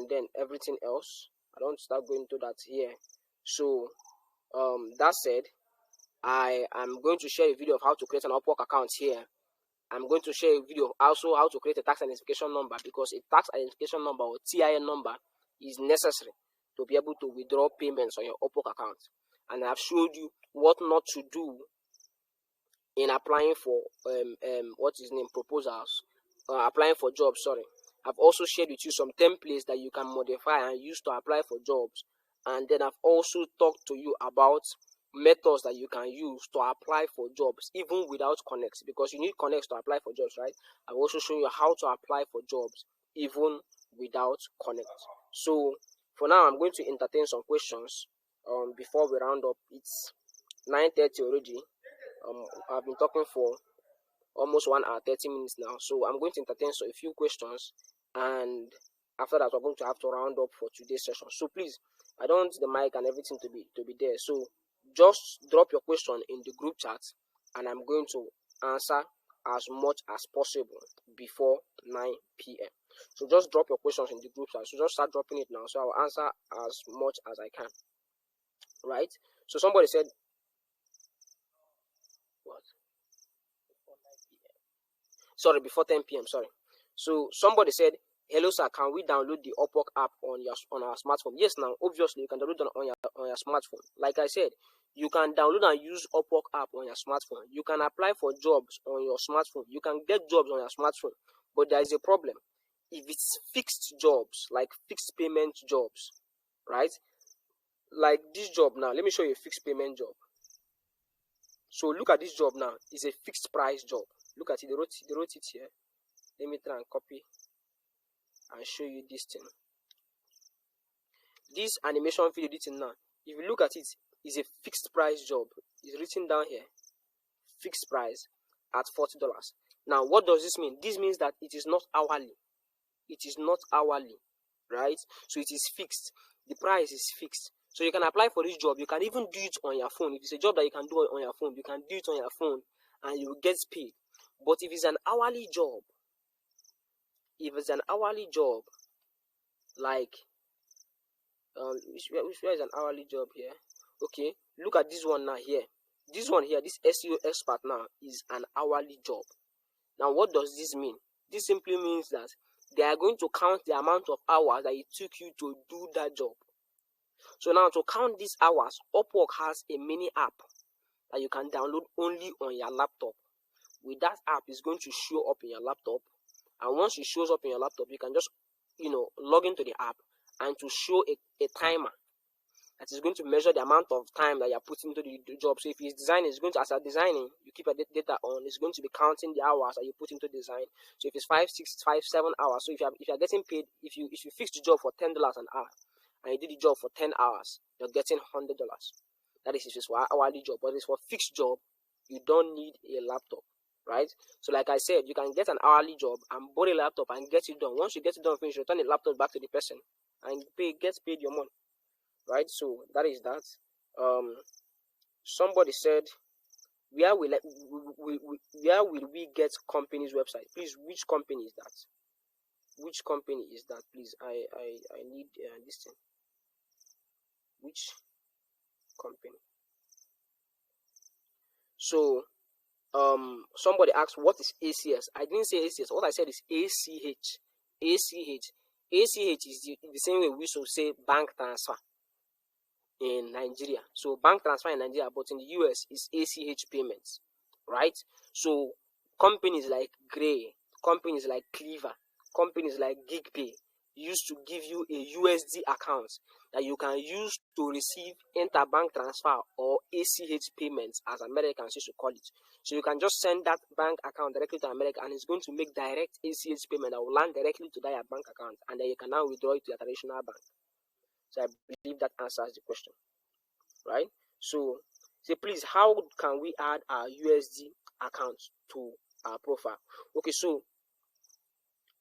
then everything else. I don't start going into that here. So that said, I am going to share a video of how to create an Upwork account here. I'm going to share a video of also how to create a tax identification number, because a tax identification number or TIN number is necessary to be able to withdraw payments on your Upwork account. And I've showed you what not to do in applying for proposals, applying for jobs. Sorry, I've also shared with you some templates that you can modify and use to apply for jobs. And then I've also talked to you about methods that you can use to apply for jobs even without connects, because you need connects to apply for jobs, right? I've also shown you how to apply for jobs even without connects. So for now, I'm going to entertain some questions before we round up. It's 9:30 already. I've been talking for almost 1 hour 30 minutes now, so I'm going to entertain a few questions, and after that we're going to have to round up for today's session. So please, I don't want the mic and everything to be there, so just drop your question in the group chat, and I'm going to answer as much as possible before 9 p.m. So just drop your questions in the group chat. So just start dropping it now, so I'll answer as much as I can, right? So somebody said, what? Sorry, before 10 p.m. Sorry. So somebody said, hello sir, can we download the Upwork app on our smartphone? Yes, now obviously you can download it on your smartphone. Like I said, you can download and use Upwork app on your smartphone. You can apply for jobs on your smartphone. You can get jobs on your smartphone. But there is a problem. If it's fixed jobs, like fixed payment jobs, right? like this job now, let me show you a fixed payment job. So look at this job now. It's a fixed price job. Look at it. They wrote it here. Let me try and copy and show you this thing. This animation video editing now, if you look at it, is a fixed price job. It's written down here, fixed price at $40. Now, what does this mean? This means that it is not hourly. It is not hourly, right? So it is fixed. The price is fixed. So you can apply for this job. You can even do it on your phone. If it's a job that you can do on your phone, you can do it on your phone and you will get paid. But if it's an hourly job, like where is an hourly job here? Okay, look at this one now here. This one here, this SEO expert now is an hourly job. Now, what does this mean? This simply means that they are going to count the amount of hours that it took you to do that job. So now, to count these hours, Upwork has a mini app that you can download only on your laptop. With that app, it's going to show up in your laptop, and once it shows up in your laptop, you can just log into the app and to show a timer that is going to measure the amount of time that you're putting into the job. So if it's designing, it's going to, as you're designing, you keep your data on, it's going to be counting the hours that you put into design. So if it's 5, 6, 5, 7 hours, so if you're getting paid, if you fix the job for $10 an hour and you do the job for 10 hours, you're getting $100. That is if it's for an hourly job. But if it's for a fixed job, you don't need a laptop, right? So like I said, you can get an hourly job and borrow a laptop and get it done. Once you get it done, finish, return the laptop back to the person and gets paid your money, right? So that is that. Somebody said, where will we get company's website? Please, which company is that? Which company is that? Please, I need this thing. Which company? So somebody asked, what is ACS? I didn't say ACS. What I said is ACH. ACH. ACH is the same way we should say bank transfer in Nigeria. So bank transfer in Nigeria, but in the US is ACH payments, right? So companies like Gray, companies like Cleaver, companies like GigPay used to give you a USD account that you can use to receive interbank transfer or ACH payments, as Americans used to call it. So you can just send that bank account directly to America, and it's going to make direct ACH payment that will land directly to that bank account, and then you can now withdraw it to your traditional bank. So I believe that answers the question, right? So say, please, how can we add our USD account to our profile? Okay, so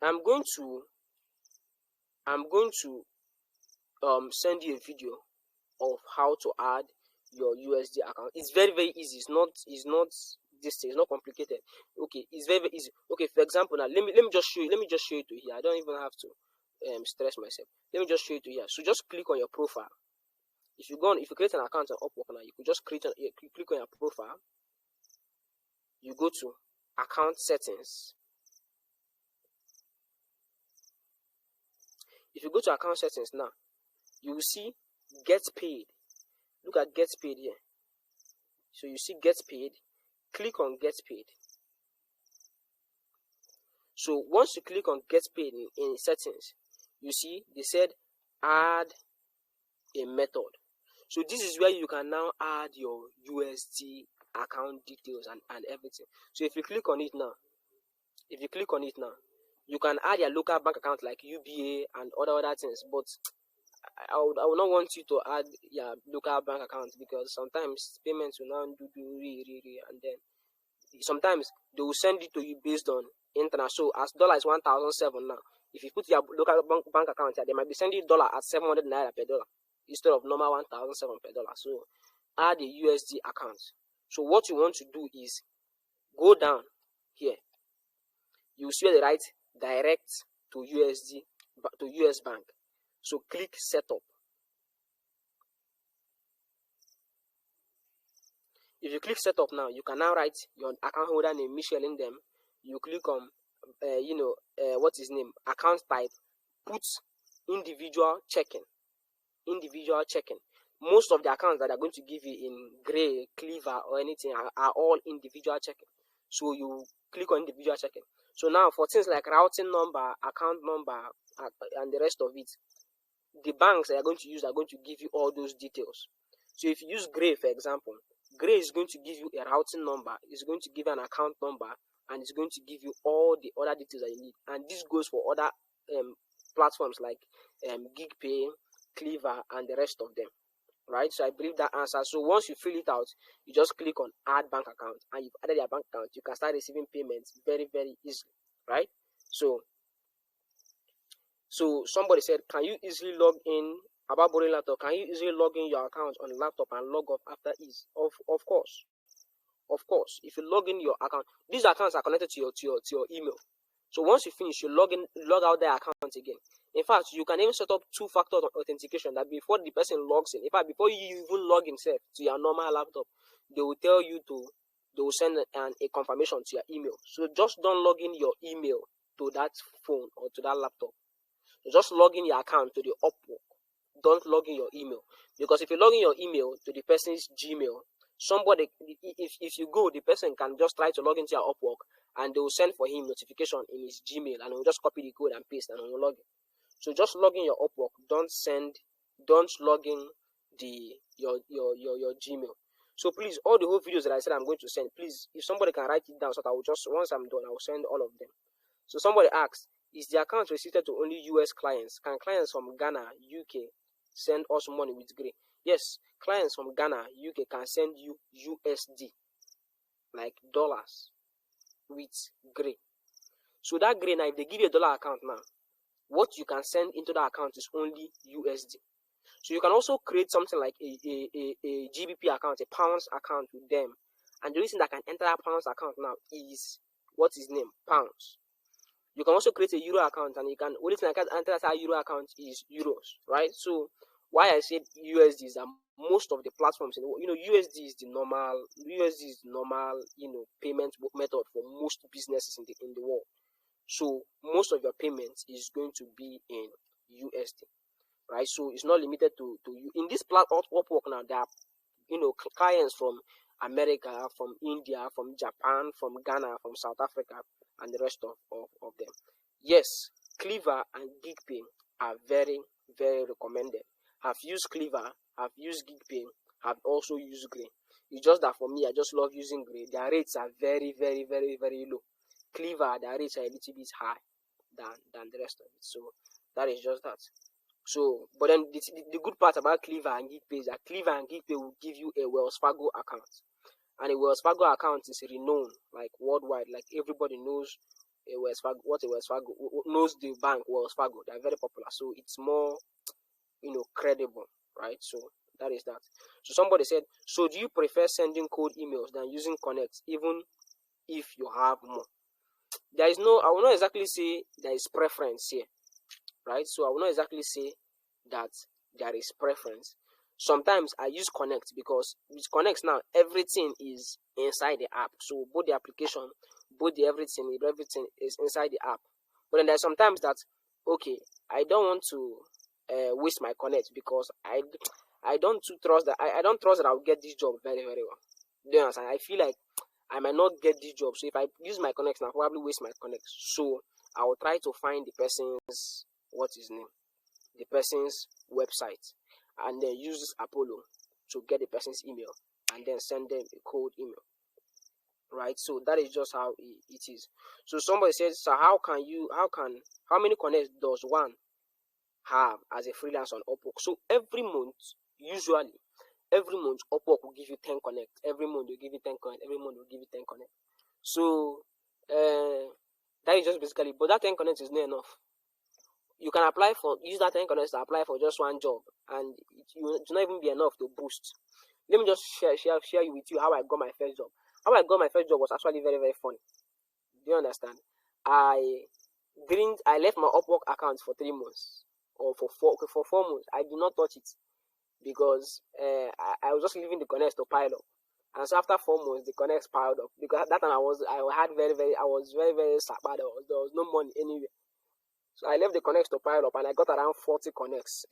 I'm going to send you a video of how to add your USD account. It's very, very easy. It's not this thing. It's not complicated. Okay, it's very, very easy. Okay, for example, now let me just show you. Let me just show you to here. I don't even have to stress myself. Let me just show you to here. So just click on your profile. If you create an account on Upwork now, you could just click on your profile. You go to account settings. If you go to account settings now, you will see get paid. Look at get paid here. So you see get paid. Click on get paid. So once you click on get paid in settings, you see they said add a method. So this is where you can now add your USD account details and everything. So if you click on it now, you can add your local bank account like UBA and other things. But I would not want you to add your local bank account, because sometimes payments will now do really, and then sometimes they will send it to you based on internet. So as dollar is 1,007 now, if you put your local bank account here, they might be sending dollar at 700 naira per dollar instead of normal 1,007 per dollar. So add a USD account. So what you want to do is go down here. You see where they write direct to USD to US bank. So click setup. If you click setup now, you can now write your account holder name, Michelle, in them. You click on what's his name, account type, put individual checking. Most of the accounts that are going to give you in Gray, Cleaver, or anything are all individual checking. So you click on individual checking. So now for things like routing number, account number, and the rest of it, the banks that you're going to use are going to give you all those details. So if you use Gray, for example, Gray is going to give you a routing number, it's going to give you an account number, and it's going to give you all the other details that you need. And this goes for other platforms like GigPay, Cleaver, and the rest of them. Right, so I believe that answer. So once you fill it out, you just click on add bank account, and you've added your bank account. You can start receiving payments very, very easily, right? So somebody said, can you easily log in about borrowing laptop? Can you easily log in your account on laptop and log off after ease? Of course. If you log in your account, these accounts are connected to your email. So once you finish, you log out their account again. In fact, you can even set up two-factor authentication that before the person logs in fact, before you even log himself to your normal laptop, they will tell you they will send a confirmation to your email. So just don't log in your email to that phone or to that laptop. Just log in your account to the Upwork. Don't log in your email, because if you log in your email to the person's Gmail, somebody, if you go, the person can just try to log into your Upwork, and they will send for him notification in his Gmail, and he'll just copy the code and paste, and he'll log in. So just log in your Upwork. Don't log in your Gmail. So please, all the whole videos that I said I'm going to send, please, if somebody can write it down, so that I will just, once I'm done, I will send all of them. So somebody asked, is the account restricted to only US clients? Can clients from Ghana, UK send us money with Gray? Yes, clients from Ghana, UK can send you USD, like dollars, with Gray. So that Gray, now if they give you a dollar account now, what you can send into that account is only USD. So you can also create something like a GBP account, a pounds account with them. And the reason that can enter that pounds account now is, what's his name? Pounds. You can also create a euro account, and you can only thing I can enter that euro account is euros, right? So why I said USD is that most of the platforms in the world, USD is the normal payment method for most businesses in the world. So most of your payments is going to be in USD, right? So it's not limited to you. In this platform Upwork now, there are clients from America, from India, from Japan, from Ghana, from South Africa, and the rest of them. Yes, Cleaver and GigPay are very, very recommended. I've used Cleaver, I've used GigPay, I've also used Gray. It's just that for me, I just love using Gray. Their rates are very, very, very, very low. Cleaver, their rates are a little bit high than the rest of it. So that is just that. So, but then the good part about Cleaver and GigPay is that Cleaver and GigPay will give you a Wells Fargo account. And a Wells Fargo account is renowned, like worldwide. Like everybody knows a Wells Fargo, knows the bank Wells Fargo. They are very popular. So it's more, credible, right? So that is that. So somebody said, so do you prefer sending cold emails than using Connect, even if you have more? I will not exactly say there is preference here, right? So I will not exactly say that there is preference. Sometimes I use Connect because with Connect now, everything is inside the app. So both the application, both the everything is inside the app. But then there's sometimes that, okay, I don't want to waste my Connect because I don't trust that I don't trust that I'll get this job very, very well. Do you understand? I feel like I might not get this job. So if I use my Connect, I'll probably waste my Connect. So I will try to find the person's, the person's website, and then use this Apollo to get the person's email and then send them a cold email, right? So that is just how it is. So somebody says, so how many connects does one have as a freelancer on Upwork? So every month Upwork will give you 10 connect. Every month will give you 10 connect. Every month will give you 10 connect. So that is just basically, but that 10 connect is not enough. You can use that 10 connects to apply for just one job, and it will not even be enough to boost. Let me just share with you how I got my first job. How I got my first job was actually very, very funny. Do you understand? I left my Upwork account for 3 months, or for 4 months. I did not touch it because I was just leaving the connects to pile up. And so after 4 months, the connects piled up, because at that time I was very, very sad. There was no money anywhere. So I left the connects to pile up, and I got around 40 connects.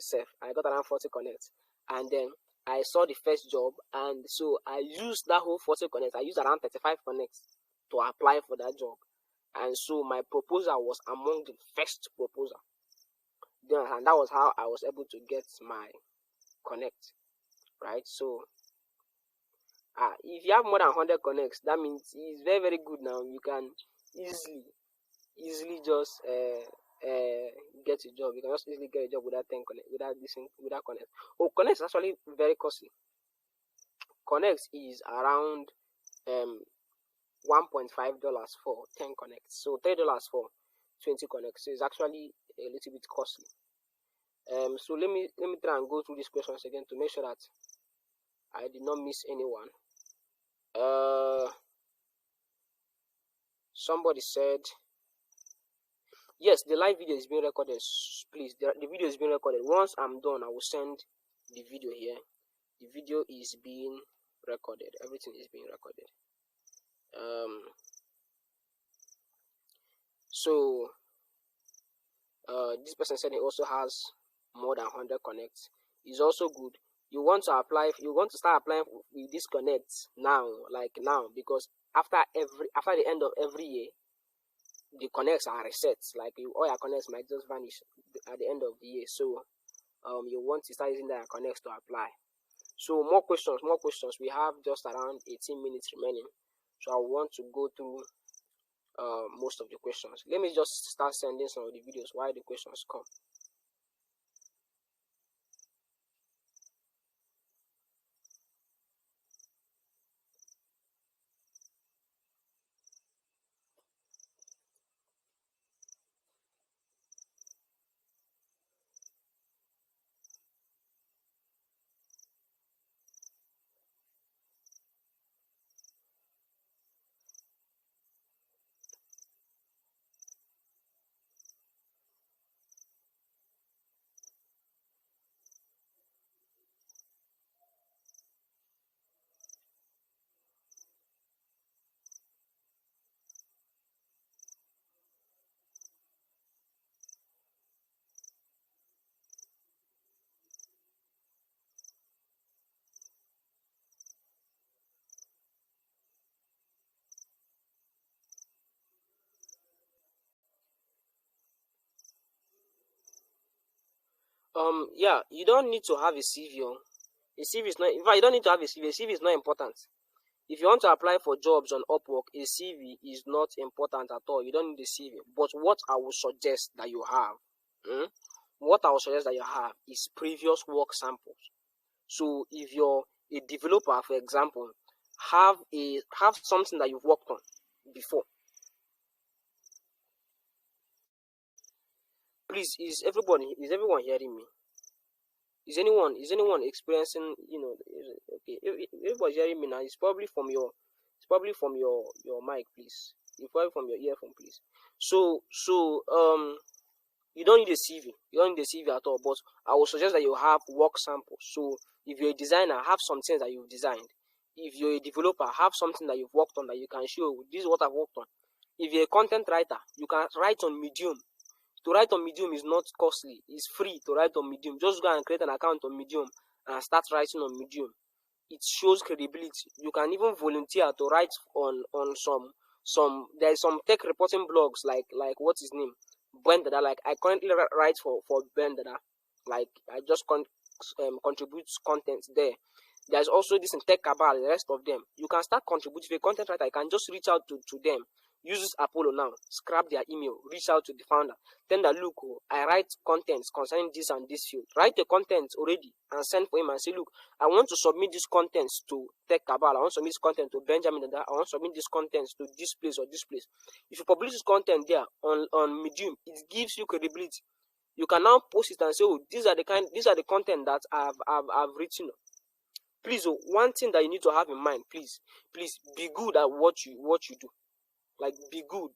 And then I saw the first job, and so I used that whole 40 connects. I used around 35 connects to apply for that job, and so my proposal was among the first proposal. And that was how I was able to get my connect, right? So if you have more than 100 connects, that means it's very, very good. Now you can easily just get a job. You can just easily get a job without 10 connect, without connect. Oh, connect is actually very costly. Connect is around $1.5 for 10 connects, so $3 for 20 connects. So it's actually a little bit costly. So let me try and go through these questions again to make sure that I did not miss anyone. Somebody said, yes, the live video is being recorded. Please, the video is being recorded. Once I'm done, I will send the video here. The video is being recorded. Everything is being recorded. So this person said he also has more than 100 connects. It's also good. You want to start applying with these connects now, because after the end of every year, the connects are reset. Like all your connects might just vanish at the end of the year. So you want to start using their connects to apply. So more questions. We have just around 18 minutes remaining. So I want to go through most of the questions. Let me just start sending some of the videos while the questions come. Yeah, you don't need to have a CV. A CV is not. In fact, you don't need to have a CV. A CV is not important. If you want to apply for jobs on Upwork, a CV is not important at all. You don't need a CV. But what I would suggest that you have, is previous work samples. So if you're a developer, for example, have something that you've worked on before. Please, is everyone hearing me? Is anyone experiencing, okay, if everybody's hearing me now, it's probably from your mic, please. It's probably from your earphone, please. So you don't need a CV. You don't need a CV at all, but I would suggest that you have work samples. So if you're a designer, have some things that you've designed. If you're a developer, have something that you've worked on that you can show, this is what I've worked on. If you're a content writer, you can write on Medium. To write on Medium is not costly. It's free to write on Medium. Just go and create an account on Medium and start writing on Medium. It shows credibility. You can even volunteer to write on some there's some tech reporting blogs like what's his name? Ben Dada. Like I currently write for Ben Dada. Like I just contribute content there. There's also this in Tech Cabal, the rest of them. You can start contributing. If you're a content writer, you can just reach out to them. Use this Apollo now. Scrap their email. Reach out to the founder. Tell them, look, I write contents concerning this and this field. Write the content already and send for him and say, look, I want to submit these contents to Tech Cabal. I want to submit this content to Benjamin Dada. I want to submit these contents to this place or this place. If you publish this content there on Medium, it gives you credibility. You can now post it and say, oh, these are the content that I've written. Please, one thing that you need to have in mind, please be good at what you do. Like be good.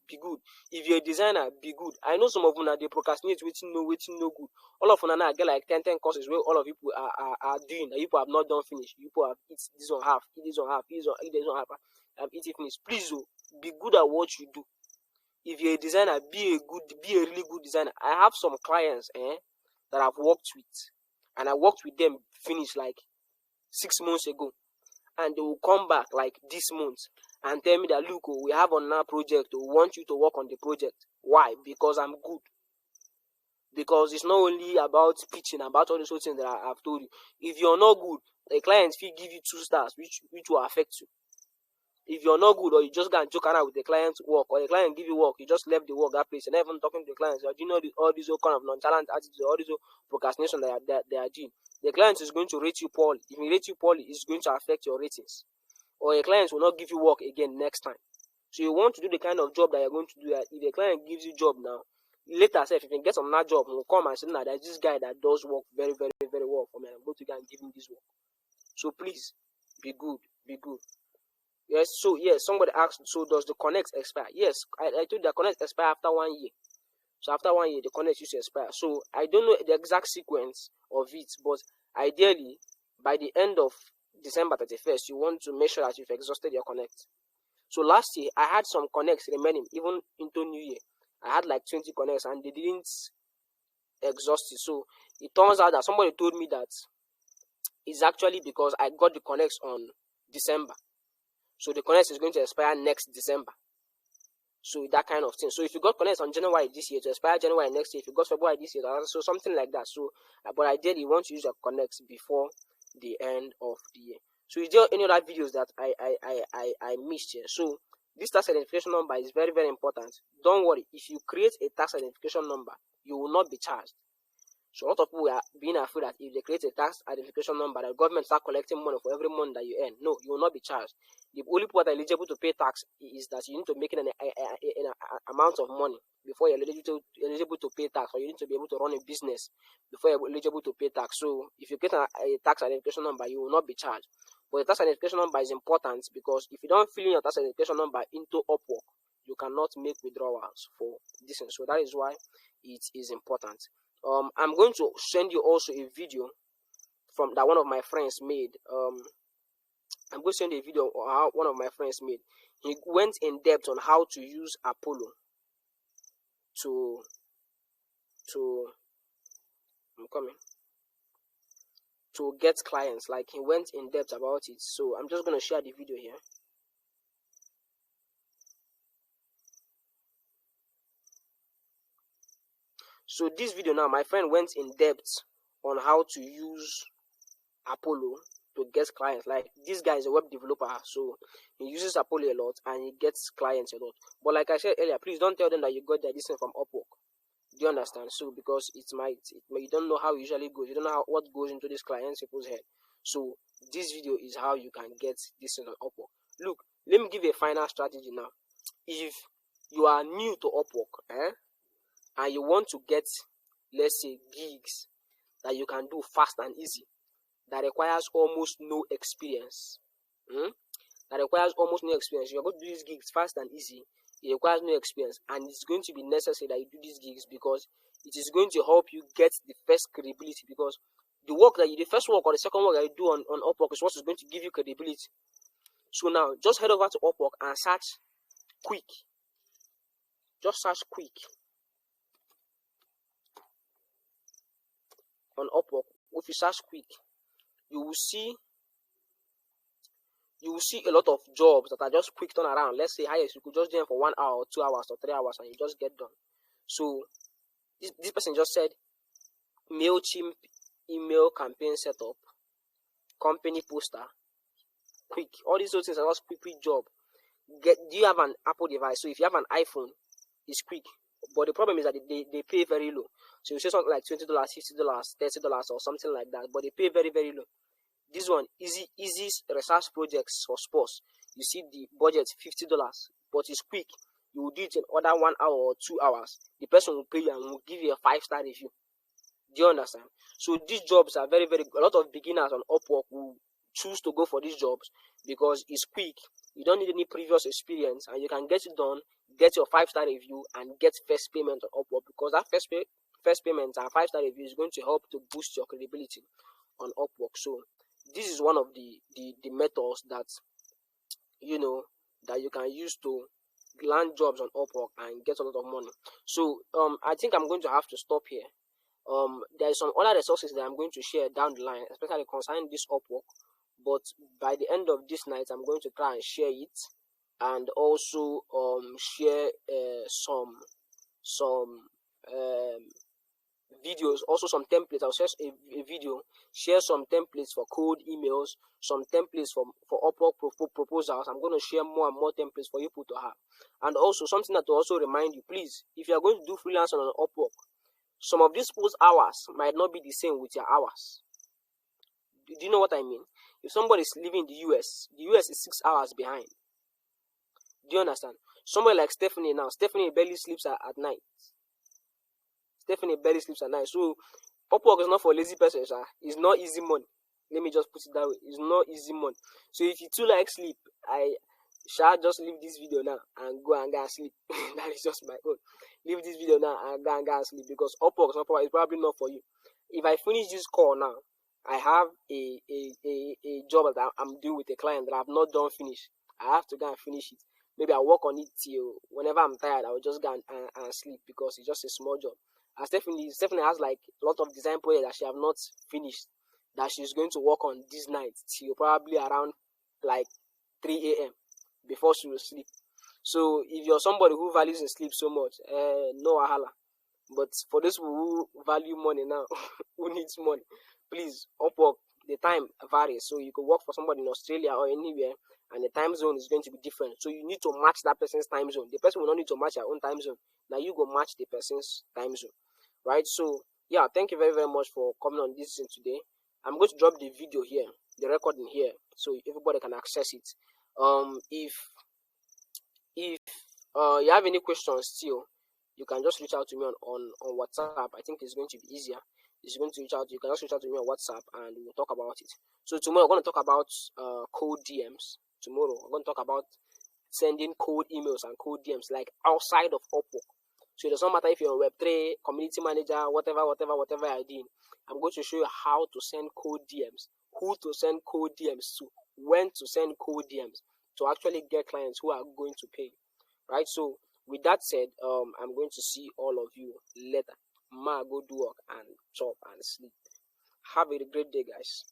If you're a designer, be good. I know some of you now they procrastinate, waiting no good. All of you now get like 10 courses where all of people are doing that people have not done finish. People have eat this on half, eat this on half, eat this on half, eat it finish. Please, be good at what you do. If you're a designer, be a really good designer. I have some clients that I've worked with, and I worked with them finish like 6 months ago, and they will come back like this month and tell me that look, we have on our project, we want you to work on the project. Why? Because I'm good. because it's not only about pitching, about all these whole things that I've told you. If you're not good, a client will give you 2 stars, which will affect you. If you're not good, or you just go and joke around with the client's work, or the client give you work, you just left the work that place, and not even talking to the client, so, do you know all these kind of nonchalant attitudes, all these procrastination they are doing, the client is going to rate you poorly. If he rates you poorly, it's going to affect your ratings, or a client will not give you work again next time. So you want to do the kind of job that you're going to do. That if the client gives you job now, later, if you get another job, will come and say, "Now there's this guy that does work very, very, very well for me. I'm going to go and give him this work." So please, be good, be good. Yes. So yes, somebody asked, so does the connect expire? Yes, I told you the connect expire after 1 year. So after 1 year, the connect used to expire. So I don't know the exact sequence of it, but ideally, by the end of December 31st, you want to make sure that you've exhausted your connect. So last year, I had some connects remaining, even into New Year. I had like 20 connects, and they didn't exhaust it. So it turns out that somebody told me that it's actually because I got the connects on December. So the connects is going to expire next December. So that kind of thing. So if you got connects on January this year, to expire January next year. If you got February this year, so something like that. So, but ideally, you want to use your connects before the end of the year. So is there any other videos that I missed here? So this tax identification number is very, very important. Don't worry, if you create a tax identification number, you will not be charged. So a lot of people are being afraid that if they create a tax identification number, the government start collecting money for every month that you earn. No, you will not be charged. The only people that are eligible to pay tax is that you need to make an amount of money before you're eligible to pay tax, or you need to be able to run a business before you're eligible to pay tax. So if you get a tax identification number, you will not be charged. But the tax identification number is important, because if you don't fill in your tax identification number into Upwork, you cannot make withdrawals for this. So that is why it is important. I'm going to send you also a video from that one of my friends made. I'm going to send you a video on how one of my friends made. He went in depth on how to use Apollo to I'm coming to get clients. Like, he went in depth about it. So I'm just going to share the video here. So this video now, my friend went in depth on how to use Apollo to get clients. Like, this guy is a web developer, so he uses Apollo a lot and he gets clients a lot. But like I said earlier, please don't tell them that you got that this thing from Upwork. Do you understand? So because you don't know how it usually goes. You don't know what goes into this client's people's head. So this video is how you can get this thing on Upwork. Look, let me give you a final strategy now. If you are new to Upwork, and you want to get, let's say, gigs that you can do fast and easy, that requires almost no experience, that requires almost no experience, you're going to do these gigs fast and easy. It requires no experience, and it's going to be necessary that you do these gigs, because it is going to help you get the first credibility. Because the work that you, the first work or the second work that you do on Upwork is what is going to give you credibility. So now, just head over to Upwork and search quick. Just search quick on Upwork. If you search quick, you will see a lot of jobs that are just quick turnaround. Let's say highest you could just do them for 1 hour or 2 hours or 3 hours, and you just get done. So this person just said MailChimp email campaign setup, company poster, quick. All these things are just quick job. Do you have an Apple device? So if you have an iPhone, it's quick. But the problem is that they pay very low. So you say something like $20, $50, $30 or something like that, but they pay very, very low. This one, easy research projects for sports. You see the budget $50, but it's quick. You will do it in under 1 hour or 2 hours. The person will pay you and will give you a 5-star review. Do you understand? So these jobs are very, very good. A lot of beginners on Upwork will choose to go for these jobs because it's quick. You don't need any previous experience, and you can get it done, get your 5-star review, and get first payment on Upwork, because that first payment and 5-star review is going to help to boost your credibility on Upwork. So this is one of the methods that that you can use to land jobs on Upwork and get a lot of money. So I think I'm going to have to stop here. There is some other resources that I'm going to share down the line, especially concerning this Upwork. But by the end of this night, I'm going to try and share it, and also share some videos, also some templates. I'll share a video, share some templates for cold emails, some templates for Upwork proposals. I'm going to share more and more templates for you people to have. And also something that will also remind you, please, if you are going to do freelancing on Upwork, some of these post hours might not be the same with your hours. Do you know what I mean? If somebody is living in the US is 6 hours behind. Do you understand? Somebody like Stephanie now, Stephanie barely sleeps at night. Stephanie barely sleeps at night. So Upwork is not for lazy person, sir. It's not easy money. Let me just put it that way. It's not easy money. So if you too like sleep, I shall just leave this video now and go and sleep. That is just my own. Leave this video now and go and sleep, because Upwork is probably not for you. If I finish this call now, I have a job that I'm doing with a client that I've not done finish. I have to go and finish it. Maybe I'll work on it till whenever I'm tired. I'll just go and sleep, because it's just a small job. And Stephanie has like a lot of design projects that she have not finished, that she's going to work on this night till probably around like 3 a.m. before she will sleep. So if you're somebody who values in sleep so much, no wahala. But for those who value money now, who needs money, please, Upwork, the time varies. So you could work for somebody in Australia or anywhere, and the time zone is going to be different. So you need to match that person's time zone. The person will not need to match your own time zone. Now you go match the person's time zone, right? So yeah, thank you very, very much for coming on this today. I'm going to drop the video here, the recording here, so everybody can access it. If you have any questions still, you can just reach out to me on WhatsApp. I think it's going to be easier. It's going to reach out. You can just reach out to me on WhatsApp and we'll talk about it. So tomorrow we're going to talk about cold DMs. Tomorrow we're going to talk about sending cold emails and cold DMs, like outside of Upwork. So it doesn't matter if you're a Web3 community manager, whatever you're doing. I'm going to show you how to send cold DMs, who to send cold DMs to, when to send cold DMs to actually get clients who are going to pay. Right? So with that said, I'm going to see all of you later. Ma, go do work and chop and sleep. Have a great day, guys.